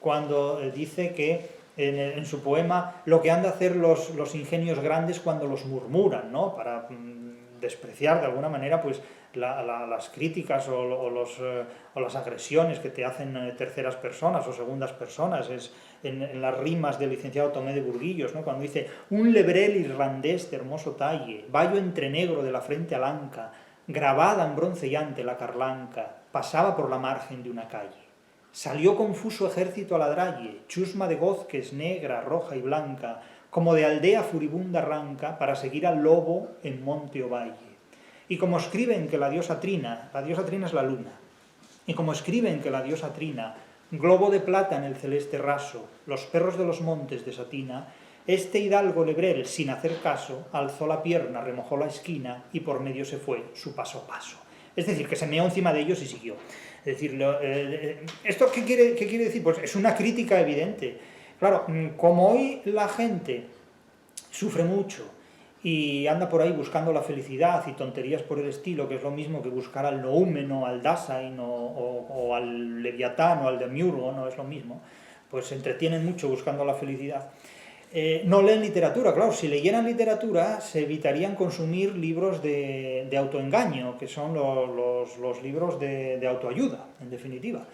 cuando dice que en su poema lo que han de hacer los ingenios grandes cuando los murmuran, ¿no?, para despreciar de alguna manera pues las críticas o las agresiones que te hacen terceras personas o segundas personas. Es en las rimas del licenciado Tomé de Burguillos, ¿no?, cuando dice: un lebrel irlandés de hermoso talle, vallo entre negro de la frente alanca, grabada en broncellante la carlanca, pasaba por la margen de una calle. Salió confuso ejército a la dralle, chusma de gozques negra, roja y blanca, como de aldea furibunda arranca, para seguir al lobo en monte o valle. Y como escriben que la diosa Trina es la luna, y como escriben que la diosa Trina, globo de plata en el celeste raso, los perros de los montes desatina, este hidalgo lebrel, sin hacer caso, alzó la pierna, remojó la esquina y por medio se fue su paso a paso. Es decir, que se meó encima de ellos y siguió. Es decir, ¿esto qué quiere decir? Pues es una crítica evidente. Claro, como hoy la gente sufre mucho y anda por ahí buscando la felicidad y tonterías por el estilo, que es lo mismo que buscar al noúmeno, al Dasein o al Leviatán o al Demiurgo, no es lo mismo, pues se entretienen mucho buscando la felicidad. No leen literatura, claro, si leyeran literatura se evitarían consumir libros de autoengaño, que son los libros de autoayuda, en definitiva.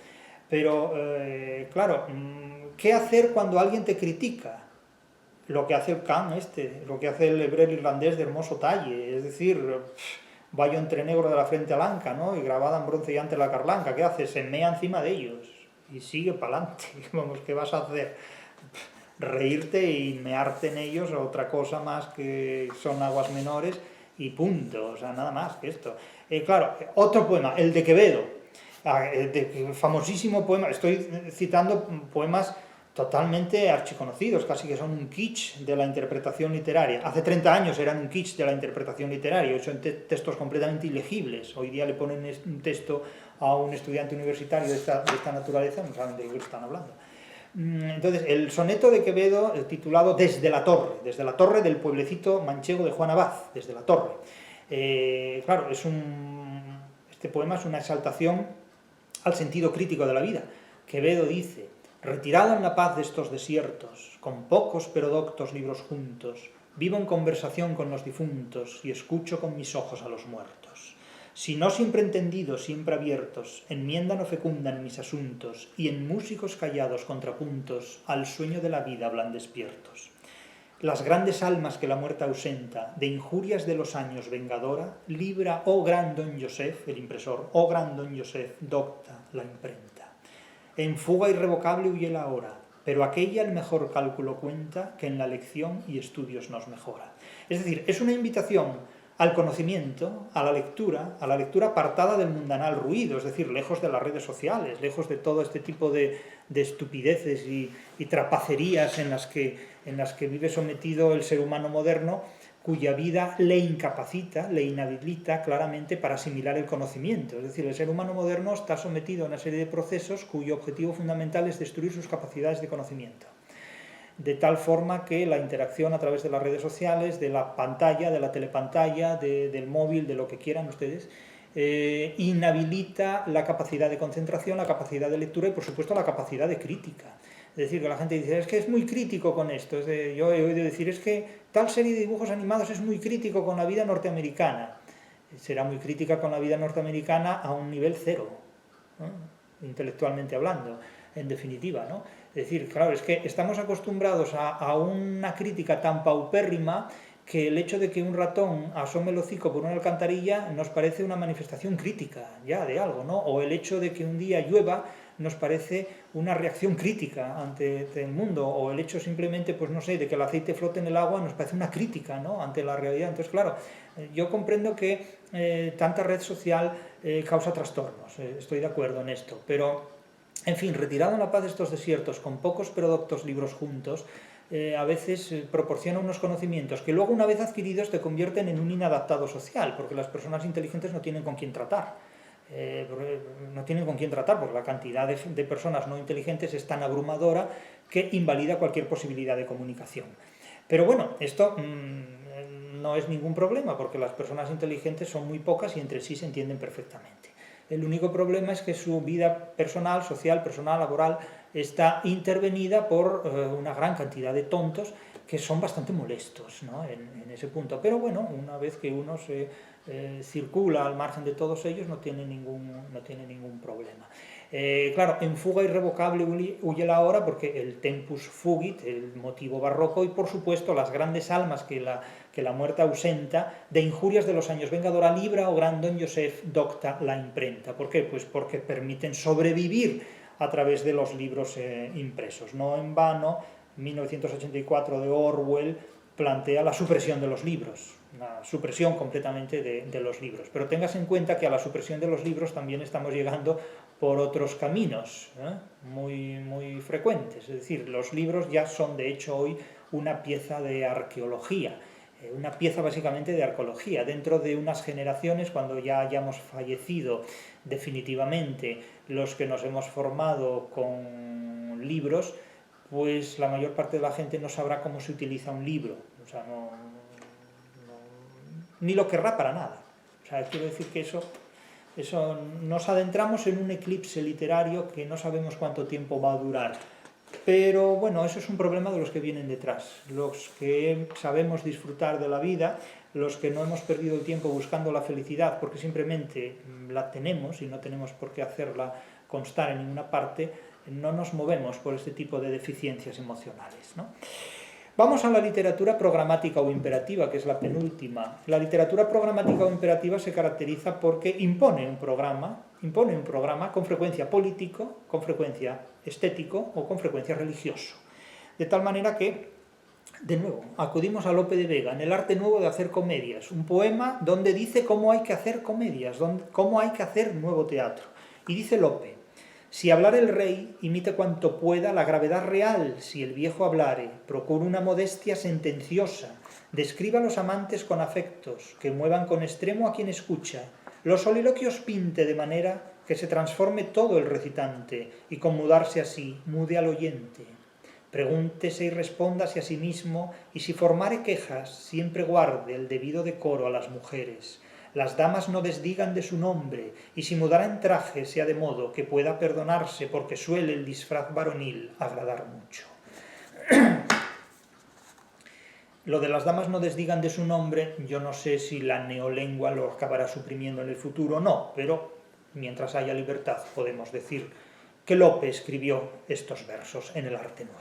Pero, claro, ¿qué hacer cuando alguien te critica? lo que hace el Can lo que hace el hebreo irlandés de hermoso talle, es decir, vallo entre negro de la frente a l'anca, ¿no? Y grabada en bronce y ante la carlanca, ¿qué hace? Se mea encima de ellos y sigue para adelante. Vamos, ¿qué vas a hacer? Reírte y mearte en ellos, otra cosa más que son aguas menores y punto, o sea, nada más que esto. Claro, otro poema, el de Quevedo, famosísimo poema, estoy citando poemas totalmente archiconocidos, casi que son un kitsch de la interpretación literaria. Hace 30 años eran un kitsch de la interpretación literaria, son textos completamente ilegibles. Hoy día le ponen un texto a un estudiante universitario de esta naturaleza, no saben de qué están hablando. Entonces, el soneto de Quevedo, titulado Desde la torre del pueblecito manchego de Juan Abad, desde la torre. Claro, este poema es una exaltación al sentido crítico de la vida. Quevedo dice: retirado en la paz de estos desiertos, con pocos pero doctos libros juntos, vivo en conversación con los difuntos y escucho con mis ojos a los muertos. Si no siempre entendidos, siempre abiertos, enmiendan o fecundan mis asuntos, y en músicos callados contrapuntos al sueño de la vida hablan despiertos. Las grandes almas que la muerte ausenta, de injurias de los años vengadora, libra, oh gran don Joseph, el impresor, oh gran don Joseph, docta la imprenta. En fuga irrevocable huye la hora, pero aquella el mejor cálculo cuenta, que en la lección y estudios nos mejora. Es decir, es una invitación al conocimiento, a la lectura apartada del mundanal ruido, es decir, lejos de las redes sociales, lejos de todo este tipo de estupideces y trapacerías en las que vive sometido el ser humano moderno, cuya vida le incapacita, le inhabilita claramente para asimilar el conocimiento. Es decir, el ser humano moderno está sometido a una serie de procesos cuyo objetivo fundamental es destruir sus capacidades de conocimiento. De tal forma que la interacción a través de las redes sociales, de la pantalla, de la telepantalla, del móvil, de lo que quieran ustedes, inhabilita la capacidad de concentración, la capacidad de lectura y, por supuesto, la capacidad de crítica. Es decir, que la gente dice, es que es muy crítico con esto. Yo he oído decir, es que tal serie de dibujos animados es muy crítico con la vida norteamericana. Será muy crítica con la vida norteamericana a un nivel cero, ¿no? Intelectualmente hablando, en definitiva, ¿no? Es decir, claro, es que estamos acostumbrados a una crítica tan paupérrima que el hecho de que un ratón asome el hocico por una alcantarilla nos parece una manifestación crítica ya de algo, ¿no? O el hecho de que un día llueva nos parece una reacción crítica ante el mundo, o el hecho simplemente, pues no sé, de que el aceite flote en el agua nos parece una crítica, ¿no?, ante la realidad. Entonces, claro, yo comprendo que tanta red social causa trastornos, estoy de acuerdo en esto, pero, en fin, retirado en la paz de estos desiertos, con pocos pero doctos libros juntos, a veces proporciona unos conocimientos que luego, una vez adquiridos, te convierten en un inadaptado social, porque las personas inteligentes no tienen con quién tratar. Porque la cantidad de personas no inteligentes es tan abrumadora que invalida cualquier posibilidad de comunicación. Pero bueno, esto no es ningún problema, porque las personas inteligentes son muy pocas y entre sí se entienden perfectamente. El único problema es que su vida personal, social, personal, laboral, está intervenida por una gran cantidad de tontos que son bastante molestos, ¿no?, en ese punto. Pero bueno, una vez que uno se circula al margen de todos ellos, no tiene ningún problema. Claro, en fuga irrevocable huye la hora, porque el tempus fugit, el motivo barroco, y por supuesto las grandes almas que la muerte ausenta, de injurias de los años vengadora, libra, o gran don Joseph, docta la imprenta. ¿Por qué? Pues porque permiten sobrevivir a través de los libros impresos. No en vano, 1984 de Orwell plantea la supresión de los libros, la supresión completamente de los libros. Pero tengas en cuenta que a la supresión de los libros también estamos llegando por otros caminos muy, muy frecuentes. Es decir, los libros ya son, de hecho, hoy una pieza de arqueología, una pieza básicamente de arqueología. Dentro de unas generaciones, cuando ya hayamos fallecido definitivamente los que nos hemos formado con libros, pues la mayor parte de la gente no sabrá cómo se utiliza un libro, o sea, ni lo querrá para nada. O sea, quiero decir que eso nos adentramos en un eclipse literario que no sabemos cuánto tiempo va a durar. Pero bueno, eso es un problema de los que vienen detrás, los que sabemos disfrutar de la vida, los que no hemos perdido el tiempo buscando la felicidad porque simplemente la tenemos y no tenemos por qué hacerla constar en ninguna parte, no nos movemos por este tipo de deficiencias emocionales, ¿no? Vamos a la literatura programática o imperativa, que es la penúltima. La literatura programática o imperativa se caracteriza porque impone un programa con frecuencia político, con frecuencia estético o con frecuencia religioso. De tal manera que, de nuevo, acudimos a Lope de Vega en El arte nuevo de hacer comedias, un poema donde dice cómo hay que hacer comedias, cómo hay que hacer nuevo teatro. Y dice Lope: si hablar el rey, imite cuanto pueda la gravedad real, si el viejo hablare, procure una modestia sentenciosa, describa a los amantes con afectos, que muevan con extremo a quien escucha, los soliloquios pinte de manera que se transforme todo el recitante, y con mudarse así, mude al oyente. Pregúntese y respóndase a sí mismo, y si formare quejas, siempre guarde el debido decoro a las mujeres. Las damas no desdigan de su nombre, y si mudara en traje sea de modo que pueda perdonarse, porque suele el disfraz varonil agradar mucho. Lo de las damas no desdigan de su nombre, yo no sé si la neolengua lo acabará suprimiendo en el futuro o no, pero mientras haya libertad podemos decir que Lope escribió estos versos en El arte nuevo.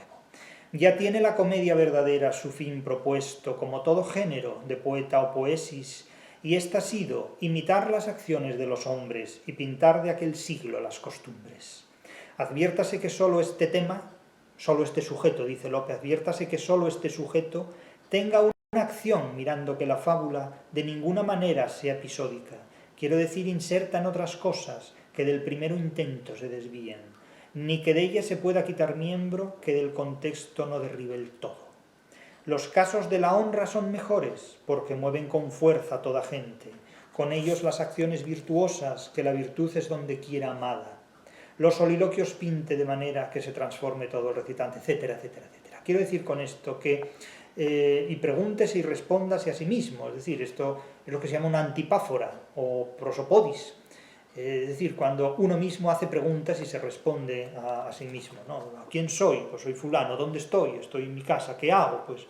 Ya tiene la comedia verdadera su fin propuesto, como todo género de poeta o poesis, y ésta ha sido imitar las acciones de los hombres y pintar de aquel siglo las costumbres. Adviértase que solo este tema, solo este sujeto, dice Lope, adviértase que solo este sujeto tenga una acción, mirando que la fábula de ninguna manera sea episódica, quiero decir inserta en otras cosas que del primero intento se desvíen, ni que de ella se pueda quitar miembro que del contexto no derribe el todo. Los casos de la honra son mejores, porque mueven con fuerza a toda gente, con ellos las acciones virtuosas, que la virtud es donde quiera amada. Los soliloquios pinte de manera que se transforme todo el recitante, etcétera, etcétera, etcétera. Quiero decir con esto que, y pregúntese y respóndase a sí mismo, es decir, esto es lo que se llama una antipáfora o prosopodis, es decir, cuando uno mismo hace preguntas y se responde a sí mismo, ¿no? ¿Quién soy? Pues soy fulano. ¿Dónde estoy? Estoy en mi casa. ¿Qué hago? Pues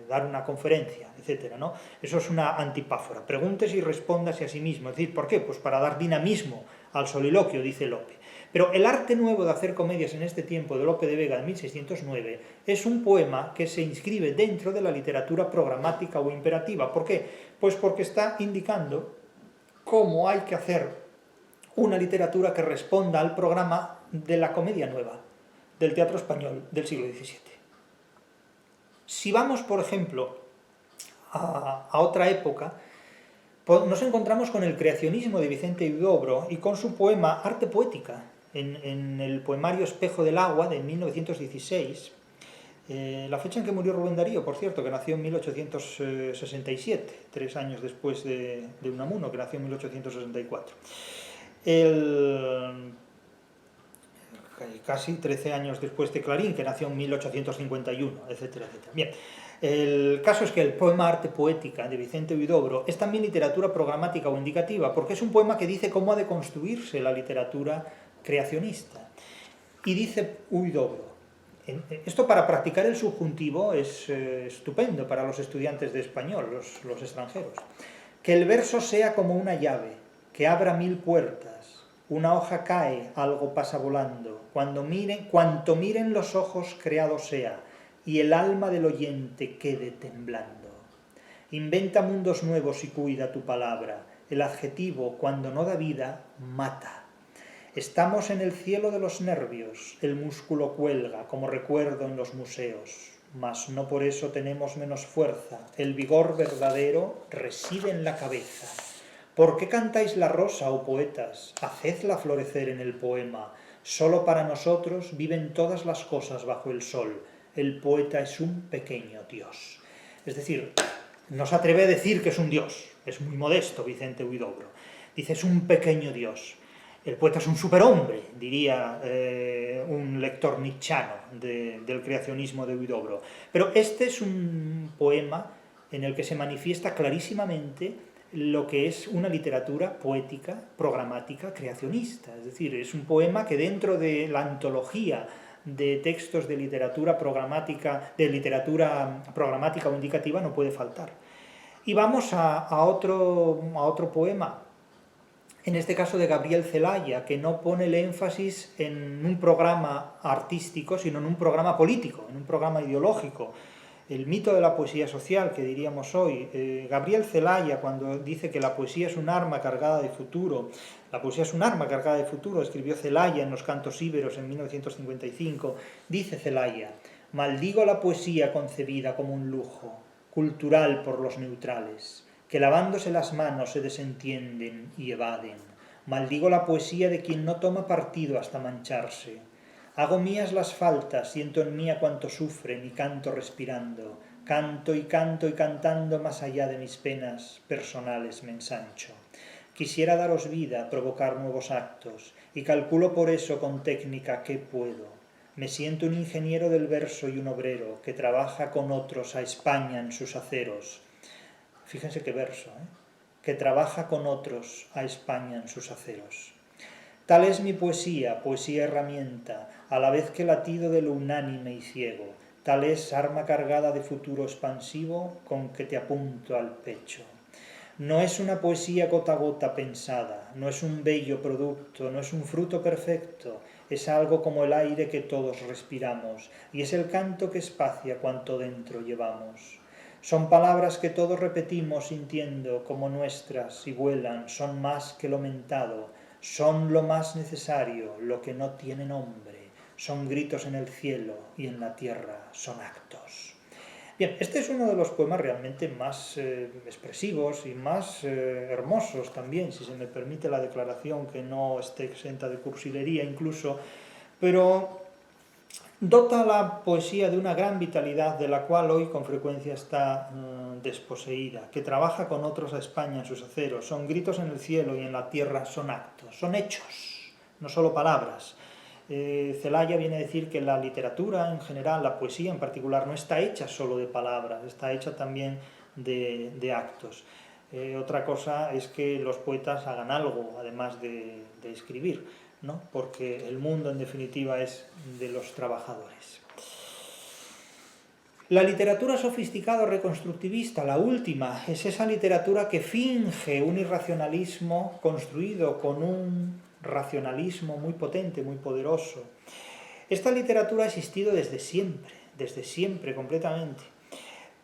dar una conferencia, etcétera, ¿no? Eso es una antipáfora. Pregúntese y respóndase a sí mismo. Es decir, ¿por qué? Pues para dar dinamismo al soliloquio, dice Lope. Pero El arte nuevo de hacer comedias en este tiempo de Lope de Vega de 1609 es un poema que se inscribe dentro de la literatura programática o imperativa. ¿Por qué? Pues porque está indicando cómo hay que hacer una literatura que responda al programa de la comedia nueva, del teatro español del siglo XVII. Si vamos, por ejemplo, a otra época, nos encontramos con el creacionismo de Vicente Huidobro y con su poema Arte Poética, en el poemario Espejo del Agua de 1916, la fecha en que murió Rubén Darío, por cierto, que nació en 1867, 3 años después de Unamuno, que nació en 1864. Casi 13 años después de Clarín, que nació en 1851, etcétera, etcétera. Bien, el caso es que el poema Arte Poética de Vicente Huidobro es también literatura programática o indicativa, porque es un poema que dice cómo ha de construirse la literatura creacionista. Y dice Huidobro: esto para practicar el subjuntivo es estupendo para los estudiantes de español, los extranjeros. Que el verso sea como una llave, que abra 1000 puertas, una hoja cae, algo pasa volando, cuanto miren los ojos creado sea, y el alma del oyente quede temblando. Inventa mundos nuevos y cuida tu palabra, el adjetivo, cuando no da vida, mata. Estamos en el cielo de los nervios, el músculo cuelga, como recuerdo en los museos, mas no por eso tenemos menos fuerza, el vigor verdadero reside en la cabeza. ¿Por qué cantáis la rosa, oh poetas? Hacedla florecer en el poema. Solo para nosotros viven todas las cosas bajo el sol. El poeta es un pequeño dios. Es decir, no se atreve a decir que es un dios, es muy modesto Vicente Huidobro. Dice, es un pequeño dios. El poeta es un superhombre, diría un lector nietzscheano del creacionismo de Huidobro. Pero este es un poema en el que se manifiesta clarísimamente lo que es una literatura poética, programática, creacionista. Es decir, es un poema que dentro de la antología de textos de literatura programática o indicativa no puede faltar. Y vamos a otro poema en este caso de Gabriel Celaya, que no pone el énfasis en un programa artístico, sino en un programa político, en un programa ideológico. El mito de la poesía social, que diríamos hoy. Gabriel Celaya, cuando dice que la poesía es un arma cargada de futuro, la poesía es un arma cargada de futuro, escribió Celaya en los Cantos Íberos en 1955, dice Celaya: maldigo la poesía concebida como un lujo, cultural por los neutrales, que lavándose las manos se desentienden y evaden. Maldigo la poesía de quien no toma partido hasta mancharse. Hago mías las faltas, siento en mí a cuanto sufren y canto respirando. Canto y cantando más allá de mis penas personales me ensancho. Quisiera daros vida, provocar nuevos actos, y calculo por eso con técnica qué puedo. Me siento un ingeniero del verso y un obrero que trabaja con otros a España en sus aceros. Fíjense qué verso, que trabaja con otros a España en sus aceros. Tal es mi poesía, poesía herramienta, a la vez que latido de lo unánime y ciego. Tal es arma cargada de futuro expansivo con que te apunto al pecho. No es una poesía gota a gota pensada, no es un bello producto, no es un fruto perfecto, es algo como el aire que todos respiramos, y es el canto que espacia cuanto dentro llevamos. Son palabras que todos repetimos sintiendo como nuestras y vuelan, son más que lo mentado, son lo más necesario, lo que no tiene nombre, son gritos en el cielo y en la tierra son actos. Bien, este es uno de los poemas realmente más expresivos y más hermosos también, si se me permite la declaración, que no esté exenta de cursilería incluso, pero dota la poesía de una gran vitalidad de la cual hoy con frecuencia está desposeída, que trabaja con otros a España en sus aceros, son gritos en el cielo y en la tierra son actos, son hechos, no solo palabras. Celaya viene a decir que la literatura en general, la poesía en particular, no está hecha solo de palabras, está hecha también de actos. Otra cosa es que los poetas hagan algo, además de escribir, ¿no? Porque el mundo en definitiva es de los trabajadores. La literatura sofisticada reconstructivista, la última, es esa literatura que finge un irracionalismo construido con un racionalismo muy potente, muy poderoso. Esta literatura ha existido desde siempre completamente,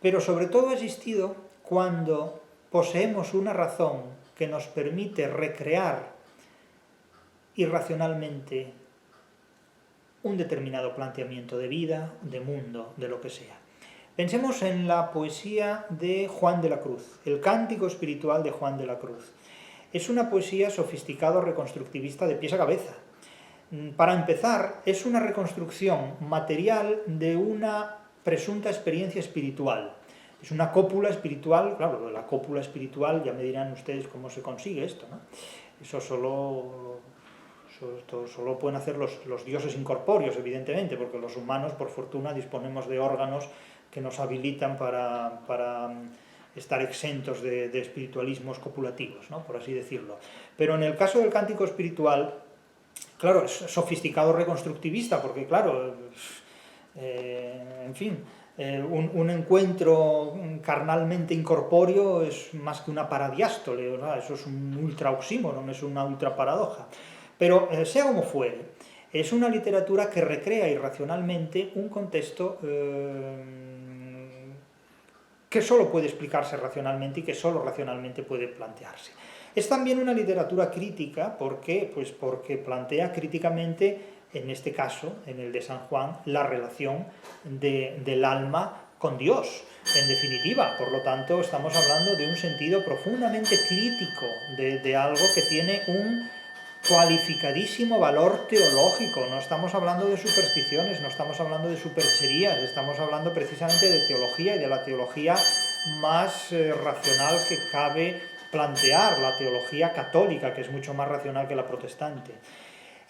pero sobre todo ha existido cuando poseemos una razón que nos permite recrear irracionalmente un determinado planteamiento de vida, de mundo, de lo que sea. Pensemos en la poesía de Juan de la Cruz, el cántico espiritual de Juan de la Cruz. Es una poesía sofisticado reconstructivista de pies a cabeza. Para empezar, es una reconstrucción material de una presunta experiencia espiritual. Es una cópula espiritual, claro, la cópula espiritual, ya me dirán ustedes cómo se consigue esto, ¿no? Eso solo pueden hacer los dioses incorpóreos, evidentemente, porque los humanos, por fortuna, disponemos de órganos que nos habilitan para estar exentos de espiritualismos copulativos, ¿no? Por así decirlo. Pero en el caso del cántico espiritual, claro, es sofisticado reconstructivista, porque claro, en fin, un encuentro carnalmente incorpóreo es más que una paradiástole, ¿no? Eso es un ultra oxímoron, es una ultra paradoja. Pero sea como fuere, es una literatura que recrea irracionalmente un contexto que solo puede explicarse racionalmente y que solo racionalmente puede plantearse. Es también una literatura crítica, ¿por qué? Pues porque plantea críticamente, en este caso, en el de San Juan, la relación del alma con Dios, en definitiva. Por lo tanto, estamos hablando de un sentido profundamente crítico de algo que tiene un cualificadísimo valor teológico. No estamos hablando de supersticiones, no estamos hablando de supercherías, estamos hablando precisamente de teología, y de la teología más racional que cabe plantear, la teología católica, que es mucho más racional que la protestante.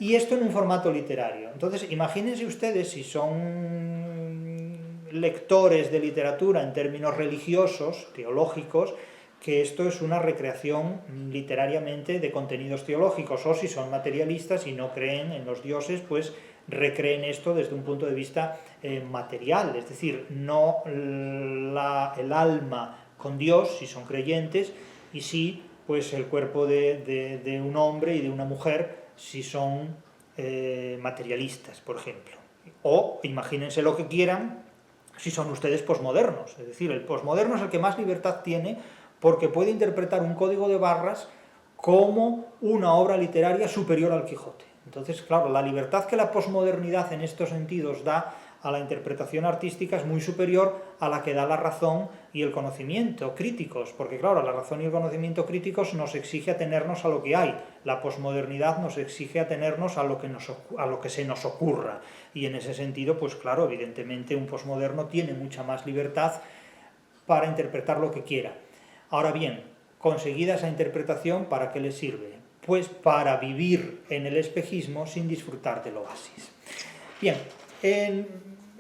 Y esto en un formato literario. Entonces, imagínense ustedes, si son lectores de literatura en términos religiosos, teológicos, que esto es una recreación literariamente de contenidos teológicos, o si son materialistas y no creen en los dioses, pues recreen esto desde un punto de vista material, es decir, no el alma con Dios, si son creyentes, y sí pues el cuerpo de un hombre y de una mujer si son materialistas, por ejemplo. O imagínense lo que quieran si son ustedes posmodernos. Es decir, el posmoderno es el que más libertad tiene porque puede interpretar un código de barras como una obra literaria superior al Quijote. Entonces, claro, la libertad que la posmodernidad en estos sentidos da a la interpretación artística es muy superior a la que da la razón y el conocimiento críticos, porque claro, la razón y el conocimiento críticos nos exige atenernos a lo que hay, la posmodernidad nos exige atenernos a lo que se nos ocurra, y en ese sentido, pues claro, evidentemente un posmoderno tiene mucha más libertad para interpretar lo que quiera. Ahora bien, conseguida esa interpretación, ¿para qué le sirve? Pues para vivir en el espejismo sin disfrutar del oasis. Bien, en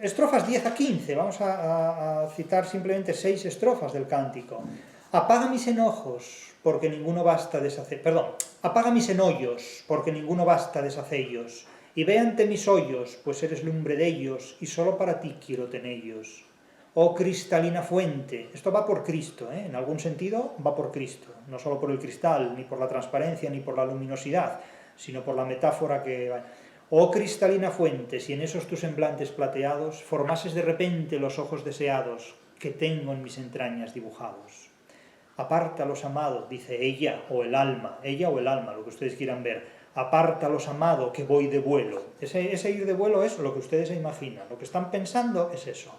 estrofas 10 a 15, vamos a citar simplemente 6 estrofas del cántico. Apaga mis enojos, porque ninguno basta deshacer... Perdón, apaga mis enollos, porque ninguno basta deshacellos, y ve ante mis hoyos, pues eres lumbre de ellos, y solo para ti quiero tenellos. Oh cristalina fuente, esto va por Cristo, en algún sentido va por Cristo, no solo por el cristal, ni por la transparencia, ni por la luminosidad, sino por la metáfora que... Oh cristalina fuente, si en esos tus semblantes plateados formases de repente los ojos deseados que tengo en mis entrañas dibujados. Apártalos, amado, dice ella o el alma, lo que ustedes quieran ver. Apártalos, amado, que voy de vuelo. Ese ir de vuelo es lo que ustedes se imaginan, lo que están pensando es eso.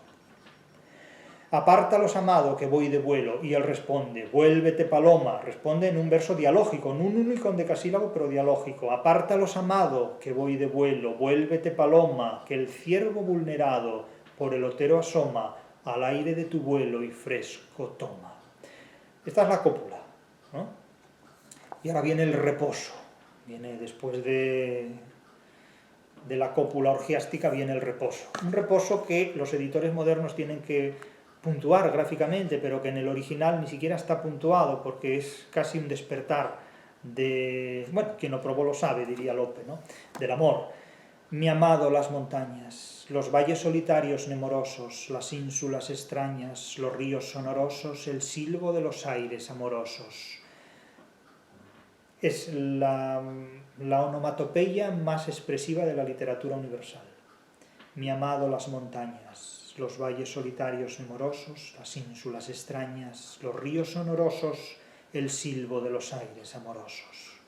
Apártalos, amado, que voy de vuelo. Y él responde, vuélvete, paloma. Responde en un verso dialógico, en un único endecasílabo, pero dialógico. Apártalos, amado, que voy de vuelo. Vuélvete, paloma, que el ciervo vulnerado por el otero asoma, al aire de tu vuelo y fresco toma. Esta es la cópula, ¿no? Y ahora viene el reposo. Viene después de la cópula orgiástica, viene el reposo. Un reposo que los editores modernos tienen que puntuar gráficamente, pero que en el original ni siquiera está puntuado, porque es casi un despertar de... Bueno, quien lo probó lo sabe, diría Lope, ¿no? Del amor. Mi amado, las montañas, los valles solitarios nemorosos, las ínsulas extrañas, los ríos sonorosos, el silbo de los aires amorosos. Es la onomatopeya más expresiva de la literatura universal. Mi amado, las montañas, los valles solitarios nemorosos, las ínsulas extrañas, los ríos sonorosos, el silbo de los aires amorosos.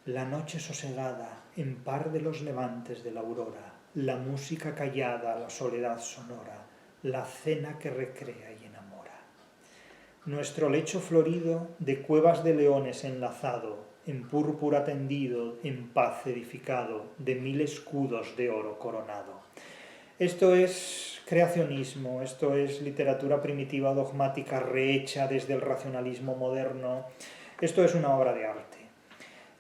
La noche sosegada, en par de los levantes de la aurora, la música callada, la soledad sonora, la cena que recrea y enamora. Nuestro lecho florido, de cuevas de leones enlazado, en púrpura tendido, en paz edificado, de 1000 escudos de oro coronado. Esto es creacionismo, esto es literatura primitiva dogmática rehecha desde el racionalismo moderno, esto es una obra de arte.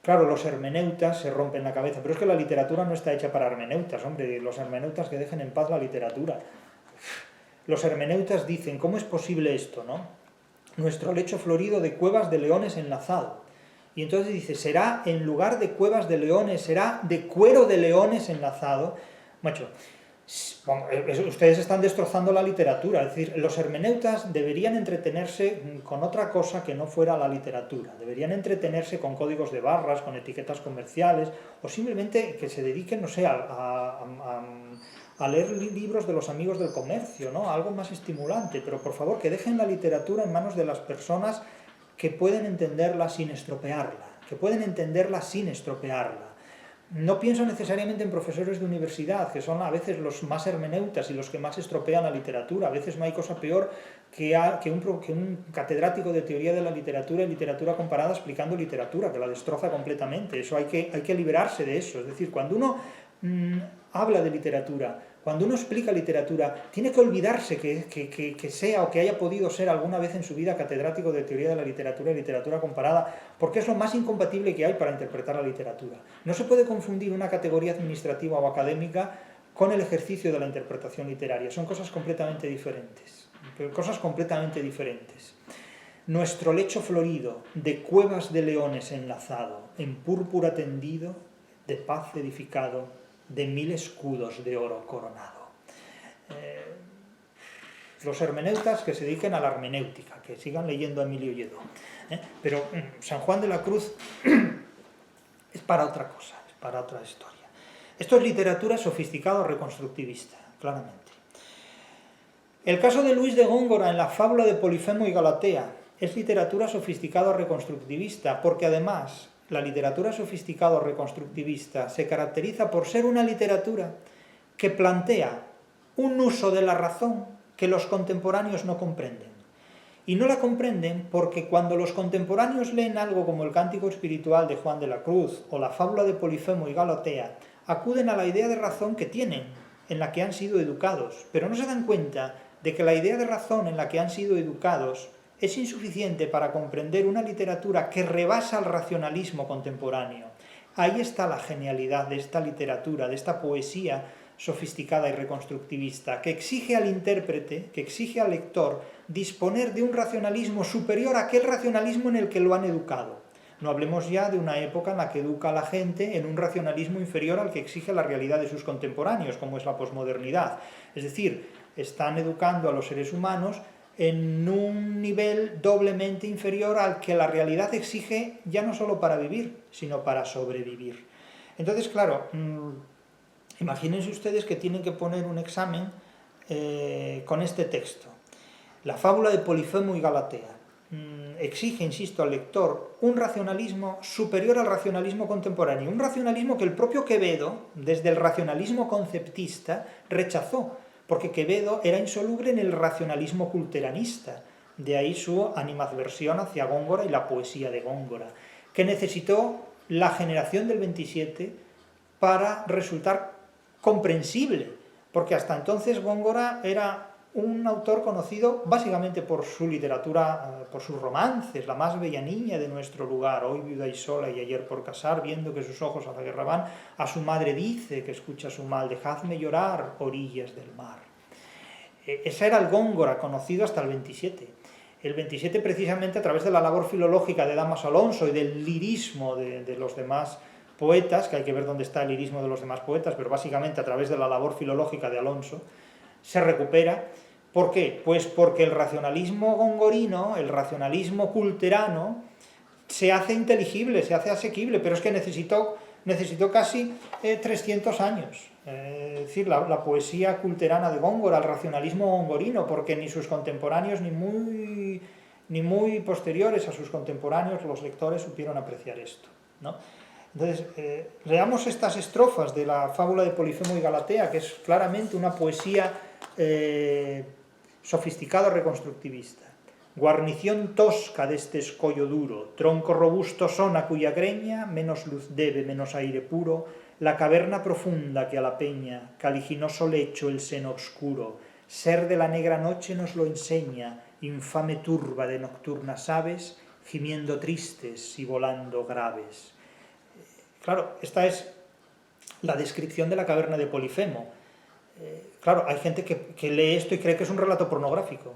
Claro, los hermeneutas se rompen la cabeza, pero es que la literatura no está hecha para hermeneutas, hombre, los hermeneutas que dejen en paz la literatura. Los hermeneutas dicen, ¿cómo es posible esto, no? Nuestro lecho florido de cuevas de leones enlazado. Y entonces dice, será en lugar de cuevas de leones, será de cuero de leones enlazado. Macho, ustedes están destrozando la literatura, es decir, los hermeneutas deberían entretenerse con otra cosa que no fuera la literatura, deberían entretenerse con códigos de barras, con etiquetas comerciales, o simplemente que se dediquen, no sé, a leer libros de los amigos del comercio, ¿no? Algo más estimulante, pero por favor que dejen la literatura en manos de las personas que pueden entenderla sin estropearla, No pienso necesariamente en profesores de universidad, que son a veces los más hermeneutas y los que más estropean la literatura. A veces no hay cosa peor que un catedrático de teoría de la literatura y literatura comparada explicando literatura, que la destroza completamente. Eso hay que liberarse de eso. Es decir, cuando uno habla de literatura, cuando uno explica literatura, tiene que olvidarse que sea o que haya podido ser alguna vez en su vida catedrático de teoría de la literatura y literatura comparada, porque es lo más incompatible que hay para interpretar la literatura. No se puede confundir una categoría administrativa o académica con el ejercicio de la interpretación literaria. Son cosas completamente diferentes. Nuestro lecho florido, de cuevas de leones enlazado, en púrpura tendido, de paz edificado, de 1000 escudos de oro coronado. Los hermeneutas que se dediquen a la hermenéutica, que sigan leyendo a Emilio Lledó. Pero San Juan de la Cruz es para otra cosa, es para otra historia. Esto es literatura sofisticada o reconstructivista, claramente. El caso de Luis de Góngora en la fábula de Polifemo y Galatea es literatura sofisticada o reconstructivista, porque además la literatura sofisticada o reconstructivista se caracteriza por ser una literatura que plantea un uso de la razón que los contemporáneos no comprenden. Y no la comprenden porque cuando los contemporáneos leen algo como el Cántico Espiritual de Juan de la Cruz o la fábula de Polifemo y Galatea, acuden a la idea de razón que tienen, en la que han sido educados, pero no se dan cuenta de que la idea de razón en la que han sido educados es insuficiente para comprender una literatura que rebasa el racionalismo contemporáneo. Ahí está la genialidad de esta literatura, de esta poesía sofisticada y reconstructivista, que exige al intérprete, que exige al lector, disponer de un racionalismo superior a aquel racionalismo en el que lo han educado. No hablemos ya de una época en la que educa a la gente en un racionalismo inferior al que exige la realidad de sus contemporáneos, como es la posmodernidad. Es decir, están educando a los seres humanos en un nivel doblemente inferior al que la realidad exige ya no solo para vivir, sino para sobrevivir. Entonces, claro, imagínense ustedes que tienen que poner un examen con este texto. La fábula de Polifemo y Galatea exige, insisto, al lector un racionalismo superior al racionalismo contemporáneo, un racionalismo que el propio Quevedo, desde el racionalismo conceptista, rechazó, porque Quevedo era insoluble en el racionalismo culteranista, de ahí su animadversión hacia Góngora y la poesía de Góngora, que necesitó la generación del 27 para resultar comprensible, porque hasta entonces Góngora era un autor conocido básicamente por su literatura, por sus romances, la más bella niña de nuestro lugar, hoy viuda y sola y ayer por casar, viendo que sus ojos a la guerra van, a su madre dice que escucha su mal, dejadme llorar, orillas del mar. Ese era el Góngora conocido hasta el 27. El 27 precisamente a través de la labor filológica de Dámaso Alonso y del lirismo de los demás poetas, que hay que ver dónde está el lirismo de los demás poetas, pero básicamente a través de la labor filológica de Alonso, se recupera. ¿Por qué? Pues porque el racionalismo gongorino, el racionalismo culterano, se hace inteligible, se hace asequible, pero es que necesitó casi 300 años. Es decir, la poesía culterana de Góngora, el racionalismo gongorino, porque ni sus contemporáneos ni muy posteriores a sus contemporáneos, los lectores, supieron apreciar esto, ¿no? Entonces, leamos estas estrofas de la fábula de Polifemo y Galatea, que es claramente una poesía sofisticada reconstructivista. Guarnición tosca deste escollo duro, tronco robusto son a cuya greña menos luz debe, menos aire puro, la caverna profunda que a la peña, caliginoso lecho el seno oscuro, ser de la negra noche nos lo enseña, infame turba de nocturnas aves, gimiendo tristes y volando graves. Claro, esta es la descripción de la caverna de Polifemo. Claro, hay gente que lee esto y cree que es un relato pornográfico.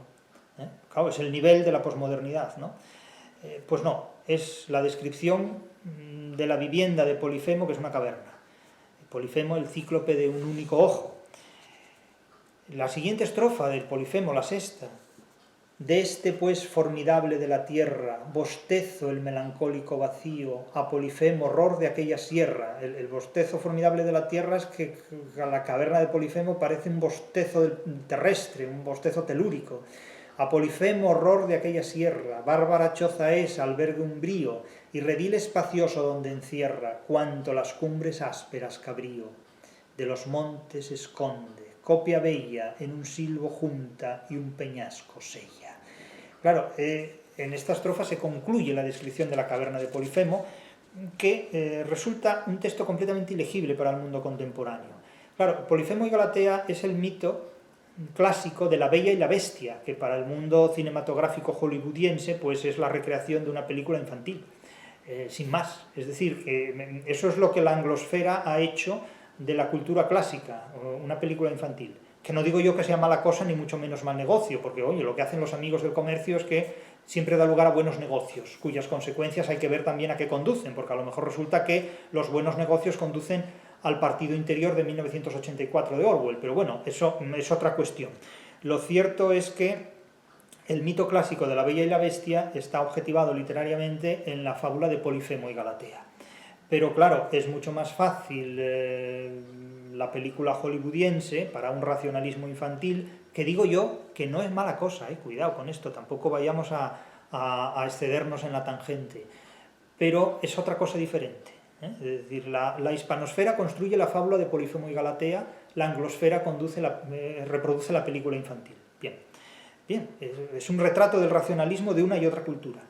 Claro, es el nivel de la posmodernidad, ¿no? Pues no, es la descripción de la vivienda de Polifemo, que es una caverna. Polifemo, el cíclope de un único ojo. La siguiente estrofa del Polifemo, la sexta: de este pues formidable de la tierra, bostezo el melancólico vacío, a Polifemo horror de aquella sierra. El bostezo formidable de la tierra es que la caverna de Polifemo parece un bostezo terrestre, un bostezo telúrico. A Polifemo horror de aquella sierra, bárbara choza es, albergue umbrío, y redil espacioso donde encierra, cuanto las cumbres ásperas cabrío. De los montes esconde, copia bella, en un silbo junta y un peñasco sella. Claro, en esta estrofa se concluye la descripción de la caverna de Polifemo, que resulta un texto completamente ilegible para el mundo contemporáneo. Claro, Polifemo y Galatea es el mito clásico de la Bella y la Bestia, que para el mundo cinematográfico hollywoodiense pues es la recreación de una película infantil, sin más. Es decir, que eso es lo que la anglosfera ha hecho de la cultura clásica, una película infantil. Que no digo yo que sea mala cosa ni mucho menos mal negocio, porque oye, lo que hacen los amigos del comercio es que siempre da lugar a buenos negocios, cuyas consecuencias hay que ver también a qué conducen, porque a lo mejor resulta que los buenos negocios conducen al partido interior de 1984 de Orwell, pero bueno, eso es otra cuestión. Lo cierto es que el mito clásico de la Bella y la Bestia está objetivado literariamente en la fábula de Polifemo y Galatea. Pero claro, es mucho más fácil la película hollywoodiense para un racionalismo infantil, que digo yo que no es mala cosa, cuidado con esto, tampoco vayamos a excedernos en la tangente, pero es otra cosa diferente. Es decir, la hispanosfera construye la fábula de Polifemo y Galatea, la anglosfera reproduce la película infantil. Bien, es un retrato del racionalismo de una y otra cultura.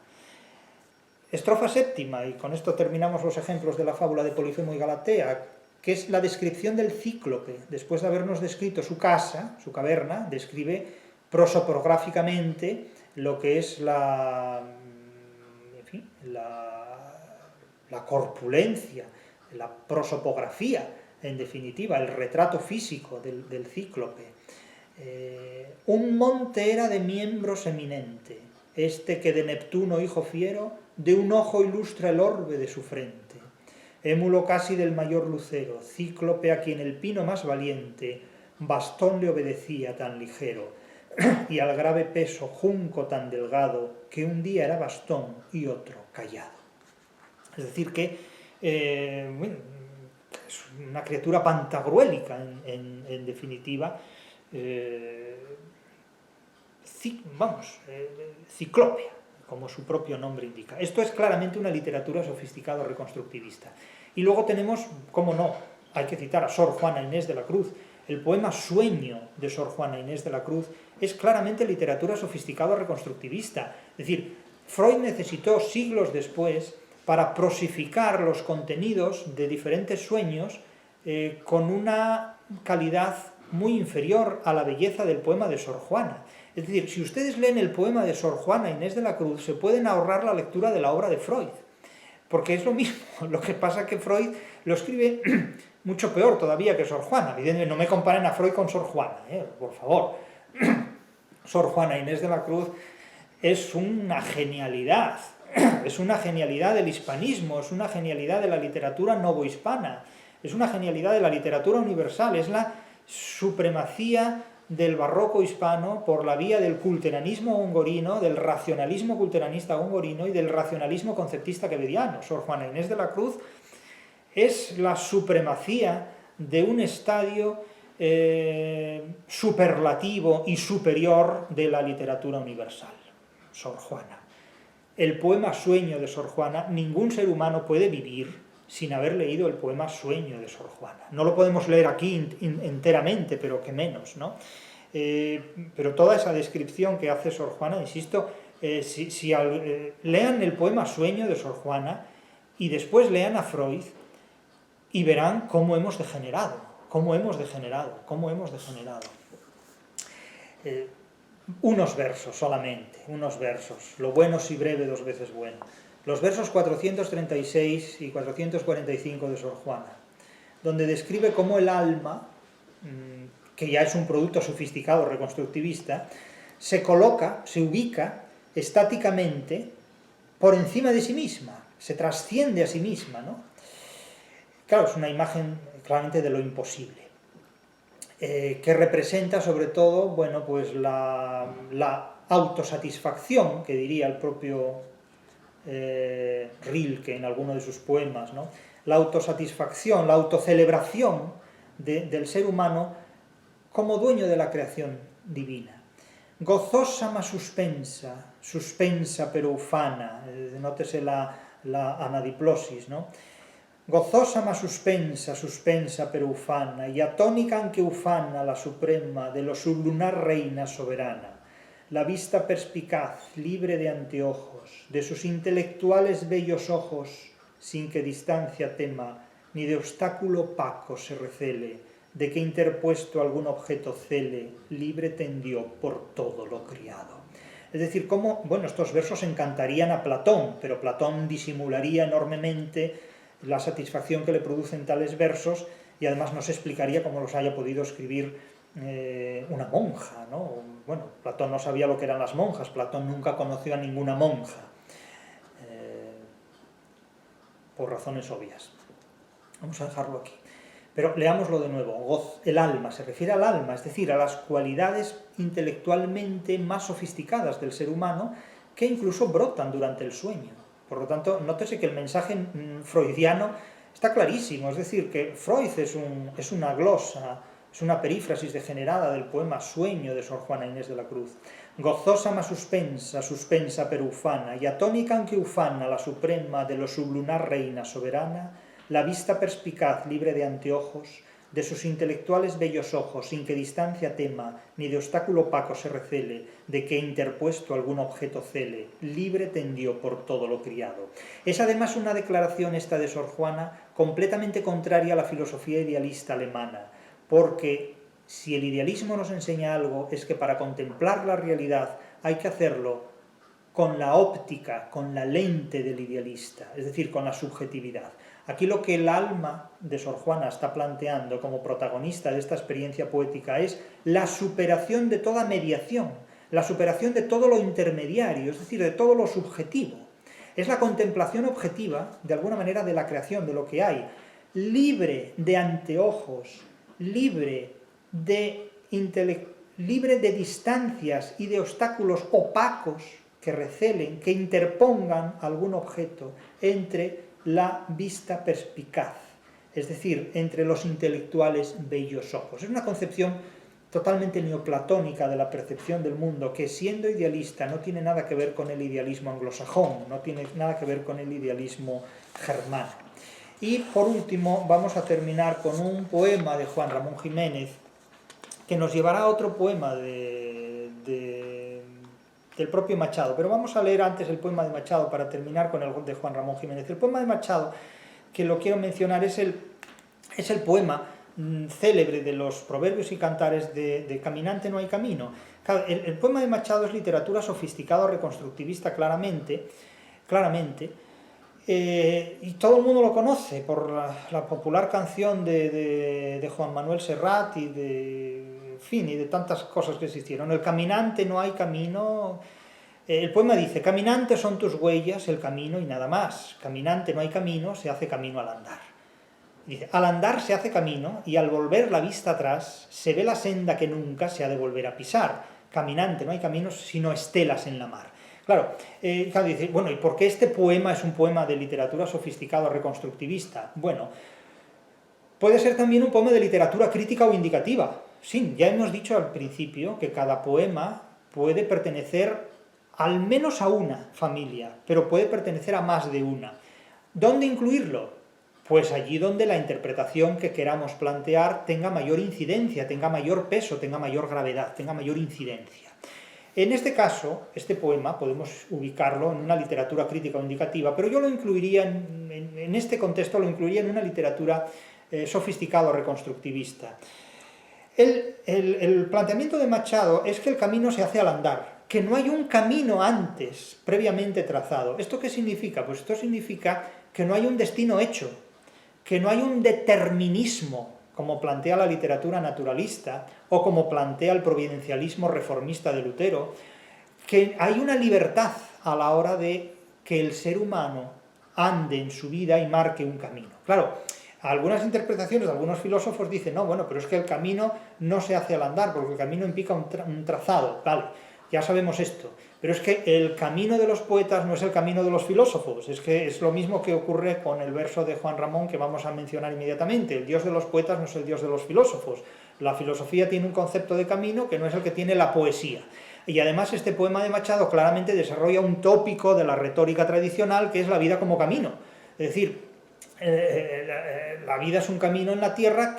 Estrofa séptima, y con esto terminamos los ejemplos de la fábula de Polifemo y Galatea, que es la descripción del cíclope. Después de habernos descrito su casa, su caverna, describe prosopográficamente lo que es la corpulencia, la prosopografía, en definitiva, el retrato físico del cíclope. Un monte era de miembros eminente, este que de Neptuno hijo fiero, de un ojo ilustra el orbe de su frente. Émulo casi del mayor lucero, cíclope a quien el pino más valiente, bastón le obedecía tan ligero, y al grave peso junco tan delgado, que un día era bastón y otro callado. Es decir que es una criatura pantagruélica, en definitiva, ciclópea, como su propio nombre indica. Esto es claramente una literatura sofisticada reconstructivista. Y luego tenemos, cómo no, hay que citar a Sor Juana Inés de la Cruz. El poema Sueño de Sor Juana Inés de la Cruz es claramente literatura sofisticada reconstructivista. Es decir, Freud necesitó siglos después para prosificar los contenidos de diferentes sueños con una calidad muy inferior a la belleza del poema de Sor Juana. Es decir, si ustedes leen el poema de Sor Juana Inés de la Cruz, se pueden ahorrar la lectura de la obra de Freud, porque es lo mismo. Lo que pasa es que Freud lo escribe mucho peor todavía que Sor Juana. Evidentemente, no me comparen a Freud con Sor Juana, por favor. Sor Juana Inés de la Cruz es una genialidad del hispanismo, es una genialidad de la literatura novohispana, es una genialidad de la literatura universal, es la supremacía del barroco hispano por la vía del culteranismo ungorino, del racionalismo culteranista ungorino y del racionalismo conceptista quevediano. Sor Juana Inés de la Cruz es la supremacía de un estadio superlativo y superior de la literatura universal. Sor Juana. El poema Sueño de Sor Juana, ningún ser humano puede vivir sin haber leído el poema Sueño de Sor Juana. No lo podemos leer aquí enteramente, pero que menos, ¿no? Pero toda esa descripción que hace Sor Juana, insisto, lean el poema Sueño de Sor Juana y después lean a Freud y verán cómo hemos degenerado. Unos versos solamente, lo bueno si breve, dos veces bueno. Los versos 436 y 445 de Sor Juana, donde describe cómo el alma, que ya es un producto sofisticado reconstructivista, se ubica estáticamente por encima de sí misma, se trasciende a sí misma, ¿no? Claro, es una imagen claramente de lo imposible, que representa sobre todo, bueno, pues la autosatisfacción, que diría el propio Rilke en alguno de sus poemas, ¿no? La autosatisfacción, la autocelebración del ser humano como dueño de la creación divina. Gozosa ma suspensa, pero ufana, nótese la anadiplosis, ¿no? Gozosa ma suspensa pero ufana, y atónica anche ufana la suprema de lo sublunar reina soberana. La vista perspicaz, libre de anteojos, de sus intelectuales bellos ojos, sin que distancia tema, ni de obstáculo opaco se recele, de que interpuesto algún objeto cele, libre tendió por todo lo criado. Es decir, cómo, bueno, estos versos encantarían a Platón, pero Platón disimularía enormemente la satisfacción que le producen tales versos y además no se explicaría cómo los haya podido escribir una monja, ¿no? Bueno, Platón no sabía lo que eran las monjas, Platón nunca conoció a ninguna monja, por razones obvias. Vamos a dejarlo aquí. Pero leámoslo de nuevo, el alma, se refiere al alma, es decir, a las cualidades intelectualmente más sofisticadas del ser humano que incluso brotan durante el sueño. Por lo tanto, nótese que el mensaje freudiano está clarísimo, es decir, que Freud es una glosa, es una perífrasis degenerada del poema Sueño de Sor Juana Inés de la Cruz. Gozosa ma suspensa, suspensa per ufana, y atónica aunque ufana, la suprema de lo sublunar reina soberana, la vista perspicaz, libre de anteojos, de sus intelectuales bellos ojos, sin que distancia tema, ni de obstáculo opaco se recele, de que interpuesto algún objeto cele, libre tendió por todo lo criado. Es además una declaración esta de Sor Juana completamente contraria a la filosofía idealista alemana, porque si el idealismo nos enseña algo es que para contemplar la realidad hay que hacerlo con la óptica, con la lente del idealista, es decir, con la subjetividad. Aquí lo que el alma de Sor Juana está planteando como protagonista de esta experiencia poética es la superación de toda mediación, la superación de todo lo intermediario, es decir, de todo lo subjetivo. Es la contemplación objetiva, de alguna manera, de la creación, de lo que hay, libre de anteojos, libre de distancias y de obstáculos opacos que recelen, que interpongan algún objeto entre la vista perspicaz, es decir, entre los intelectuales bellos ojos. Es una concepción totalmente neoplatónica de la percepción del mundo, que siendo idealista no tiene nada que ver con el idealismo anglosajón, no tiene nada que ver con el idealismo germano. Y por último vamos a terminar con un poema de Juan Ramón Jiménez, que nos llevará a otro poema del propio Machado, pero vamos a leer antes el poema de Machado para terminar con el de Juan Ramón Jiménez. El poema de Machado, que lo quiero mencionar, es el poema célebre de los proverbios y cantares de Caminante no hay camino. El poema de Machado es literatura sofisticada o reconstructivista claramente, y todo el mundo lo conoce por la popular canción de Juan Manuel Serrat y de tantas cosas que existieron. El caminante no hay camino. El poema dice: caminante son tus huellas, el camino y nada más. Caminante no hay camino, se hace camino al andar. Dice: al andar se hace camino y al volver la vista atrás se ve la senda que nunca se ha de volver a pisar. Caminante no hay caminos sino estelas en la mar. Claro, dice, bueno, ¿y por qué este poema es un poema de literatura sofisticada o reconstructivista? Bueno, puede ser también un poema de literatura crítica o indicativa. Sí, ya hemos dicho al principio que cada poema puede pertenecer al menos a una familia, pero puede pertenecer a más de una. ¿Dónde incluirlo? Pues allí donde la interpretación que queramos plantear tenga mayor incidencia, tenga mayor peso, tenga mayor gravedad, tenga mayor incidencia. En este caso, este poema podemos ubicarlo en una literatura crítica o indicativa, pero yo lo incluiría, en este contexto, lo incluiría en una literatura sofisticada o reconstructivista. El planteamiento de Machado es que el camino se hace al andar, que no hay un camino antes, previamente trazado. ¿Esto qué significa? Pues esto significa que no hay un destino hecho, que no hay un determinismo, como plantea la literatura naturalista, o como plantea el providencialismo reformista de Lutero, que hay una libertad a la hora de que el ser humano ande en su vida y marque un camino. Claro, algunas interpretaciones de algunos filósofos dicen, no, bueno, pero es que el camino no se hace al andar, porque el camino implica un trazado, vale, ya sabemos esto, pero es que el camino de los poetas no es el camino de los filósofos, es que es lo mismo que ocurre con el verso de Juan Ramón que vamos a mencionar inmediatamente: el Dios de los poetas no es el Dios de los filósofos, la filosofía tiene un concepto de camino que no es el que tiene la poesía. Y además este poema de Machado claramente desarrolla un tópico de la retórica tradicional, que es la vida como camino, es decir, la vida es un camino en la tierra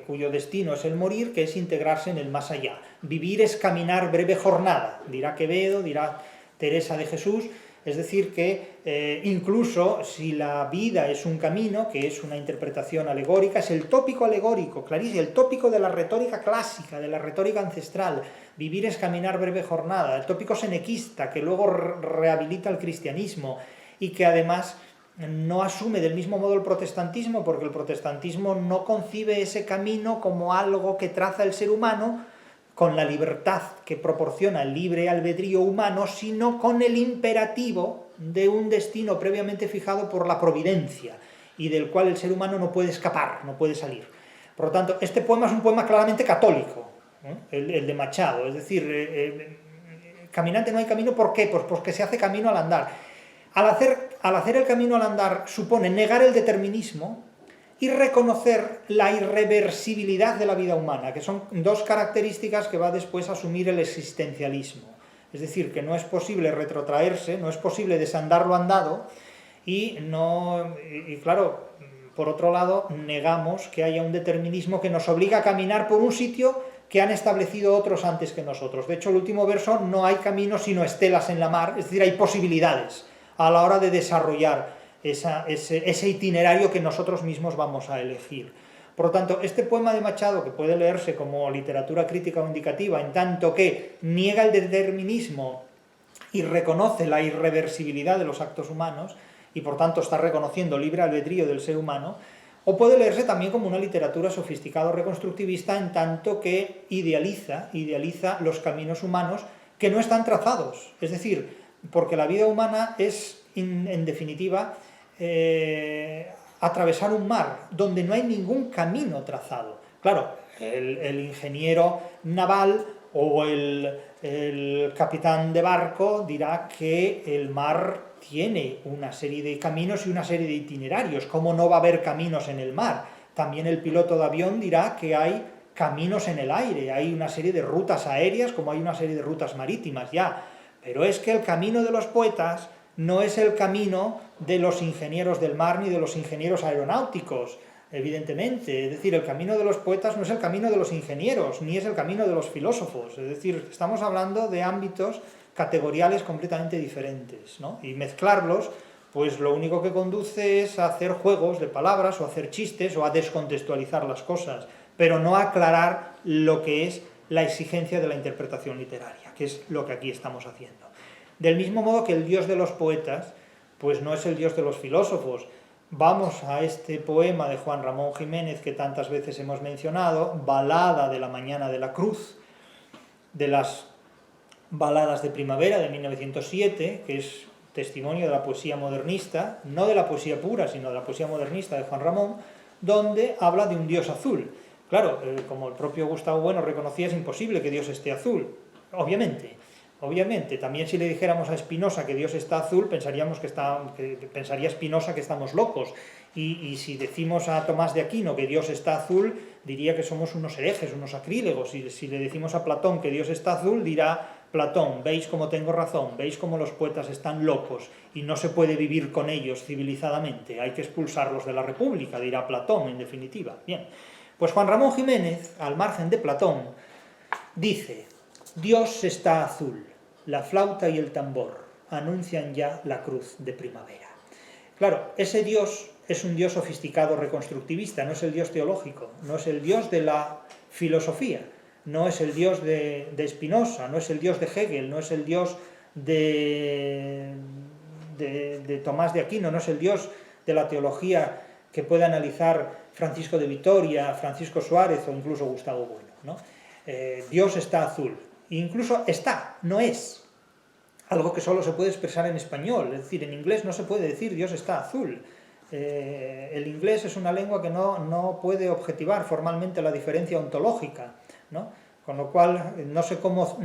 cuyo destino es el morir, que es integrarse en el más allá. Vivir es caminar breve jornada, dirá Quevedo, dirá Teresa de Jesús. Es decir que incluso si la vida es un camino, que es una interpretación alegórica, es el tópico alegórico, clarísimo, el tópico de la retórica clásica, de la retórica ancestral. Vivir es caminar breve jornada, el tópico senequista, que luego rehabilita el cristianismo y que además no asume del mismo modo el protestantismo, porque el protestantismo no concibe ese camino como algo que traza el ser humano con la libertad que proporciona el libre albedrío humano, sino con el imperativo de un destino previamente fijado por la providencia y del cual el ser humano no puede escapar, no puede salir. Por lo tanto, este poema es un poema claramente católico, el de Machado, es decir, caminante no hay camino, ¿por qué? Pues porque se hace camino al andar. Al hacer el camino al andar supone negar el determinismo y reconocer la irreversibilidad de la vida humana, que son dos características que va después a asumir el existencialismo. Es decir, que no es posible retrotraerse, no es posible desandar lo andado, y claro, por otro lado, negamos que haya un determinismo que nos obliga a caminar por un sitio que han establecido otros antes que nosotros. De hecho, el último verso, no hay camino sino estelas en la mar, es decir, hay posibilidades a la hora de desarrollar ese itinerario que nosotros mismos vamos a elegir. Por lo tanto, este poema de Machado, que puede leerse como literatura crítica o indicativa, en tanto que niega el determinismo y reconoce la irreversibilidad de los actos humanos, y por tanto está reconociendo el libre albedrío del ser humano, o puede leerse también como una literatura sofisticada o reconstructivista, en tanto que idealiza los caminos humanos que no están trazados. Es decir, porque la vida humana es, en definitiva, atravesar un mar donde no hay ningún camino trazado. Claro, el ingeniero naval o el capitán de barco dirá que el mar tiene una serie de caminos y una serie de itinerarios. ¿Cómo no va a haber caminos en el mar? También el piloto de avión dirá que hay caminos en el aire, hay una serie de rutas aéreas como hay una serie de rutas marítimas, ya. Pero es que el camino de los poetas no es el camino de los ingenieros del mar ni de los ingenieros aeronáuticos, evidentemente. Es decir, el camino de los poetas no es el camino de los ingenieros, ni es el camino de los filósofos. Es decir, estamos hablando de ámbitos categoriales completamente diferentes, ¿no? Y mezclarlos, pues lo único que conduce es a hacer juegos de palabras o a hacer chistes o a descontextualizar las cosas, pero no a aclarar lo que es la exigencia de la interpretación literaria, que es lo que aquí estamos haciendo. Del mismo modo que el Dios de los poetas, pues no es el Dios de los filósofos. Vamos a este poema de Juan Ramón Jiménez que tantas veces hemos mencionado, Balada de la Mañana de la Cruz, de las Baladas de Primavera de 1907, que es testimonio de la poesía modernista, no de la poesía pura, sino de la poesía modernista de Juan Ramón, donde habla de un Dios azul. Claro, como el propio Gustavo Bueno reconocía, es imposible que Dios esté azul, obviamente. También si le dijéramos a Spinoza que Dios está azul, pensaría Spinoza que estamos locos. Y si decimos a Tomás de Aquino que Dios está azul, diría que somos unos herejes, unos sacrílegos. Y si le decimos a Platón que Dios está azul, dirá Platón, veis cómo tengo razón, veis cómo los poetas están locos y no se puede vivir con ellos civilizadamente, hay que expulsarlos de la República, dirá Platón, en definitiva. Bien, pues Juan Ramón Jiménez, al margen de Platón, dice: Dios está azul, la flauta y el tambor anuncian ya la cruz de primavera. Claro, ese Dios es un Dios sofisticado reconstructivista, no es el Dios teológico, no es el Dios de la filosofía, no es el Dios de Spinoza, no es el Dios de Hegel, no es el Dios de Tomás de Aquino, no es el Dios de la teología que puede analizar Francisco de Vitoria, Francisco Suárez o incluso Gustavo Bueno, ¿no? Dios está azul. Incluso está, no es. Algo que solo se puede expresar en español. Es decir, en inglés no se puede decir Dios está azul. El inglés es una lengua que no puede objetivar formalmente la diferencia ontológica, ¿no? Con lo cual, no sé cómo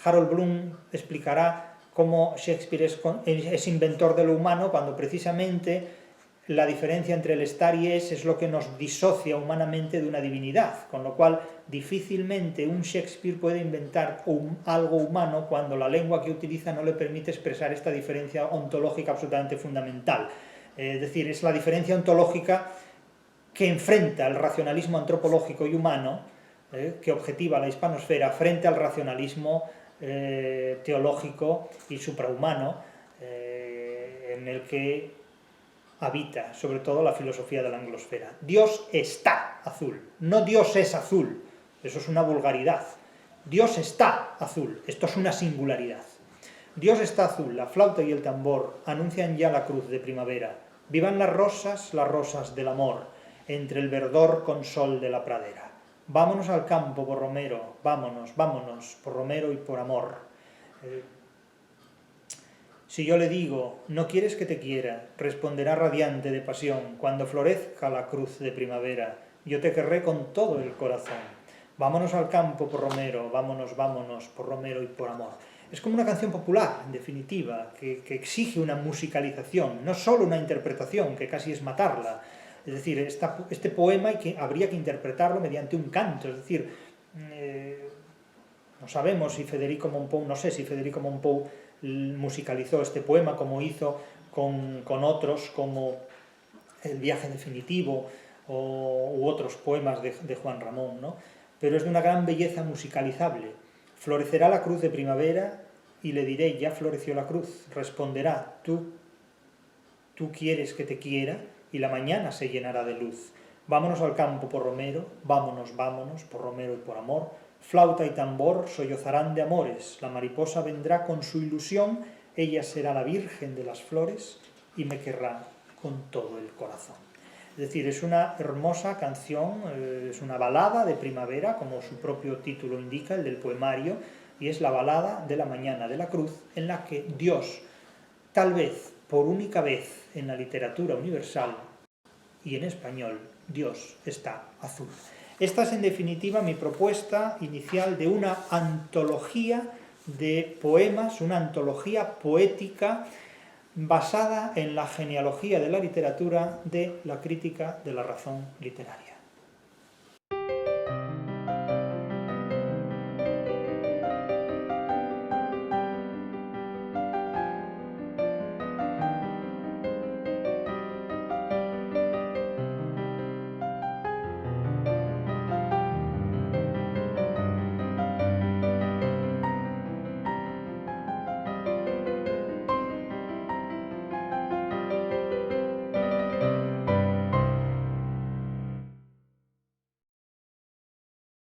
Harold Bloom explicará cómo Shakespeare es inventor de lo humano, cuando precisamente la diferencia entre el estar y es lo que nos disocia humanamente de una divinidad, con lo cual difícilmente un Shakespeare puede inventar algo humano cuando la lengua que utiliza no le permite expresar esta diferencia ontológica absolutamente fundamental. Es decir, es la diferencia ontológica que enfrenta el racionalismo antropológico y humano, que objetiva la hispanosfera, frente al racionalismo teológico y suprahumano, en el que habita, sobre todo, la filosofía de la anglosfera. Dios está azul, no Dios es azul, eso es una vulgaridad. Dios está azul, esto es una singularidad. Dios está azul, la flauta y el tambor anuncian ya la cruz de primavera. Vivan las rosas del amor, entre el verdor con sol de la pradera. Vámonos al campo, por Romero, vámonos, por Romero y por amor. Si yo le digo, no quieres que te quiera, responderá radiante de pasión, cuando florezca la cruz de primavera, yo te querré con todo el corazón. Vámonos al campo por Romero, vámonos, vámonos, por Romero y por amor. Es como una canción popular, en definitiva, que exige una musicalización, no solo una interpretación, que casi es matarla. Es decir, este poema habría que interpretarlo mediante un canto, es decir, no sabemos si Federico Mompou, no sé si Federico Mompou musicalizó este poema como hizo con otros como El viaje definitivo u otros poemas de Juan Ramón, ¿no? Pero es de una gran belleza musicalizable. Florecerá la cruz de primavera y le diré, ya floreció la cruz. Responderá, tú quieres que te quiera y la mañana se llenará de luz. Vámonos al campo por Romero, vámonos, vámonos, por Romero y por amor. Flauta y tambor sollozarán de amores, la mariposa vendrá con su ilusión, ella será la virgen de las flores y me querrá con todo el corazón. Es decir, es una hermosa canción, es una balada de primavera, como su propio título indica, el del poemario, y es la balada de la mañana de la cruz, en la que Dios, tal vez por única vez en la literatura universal y en español, Dios está azul. Esta es en definitiva mi propuesta inicial de una antología de poemas, una antología poética basada en la genealogía de la literatura de la crítica de la razón literaria.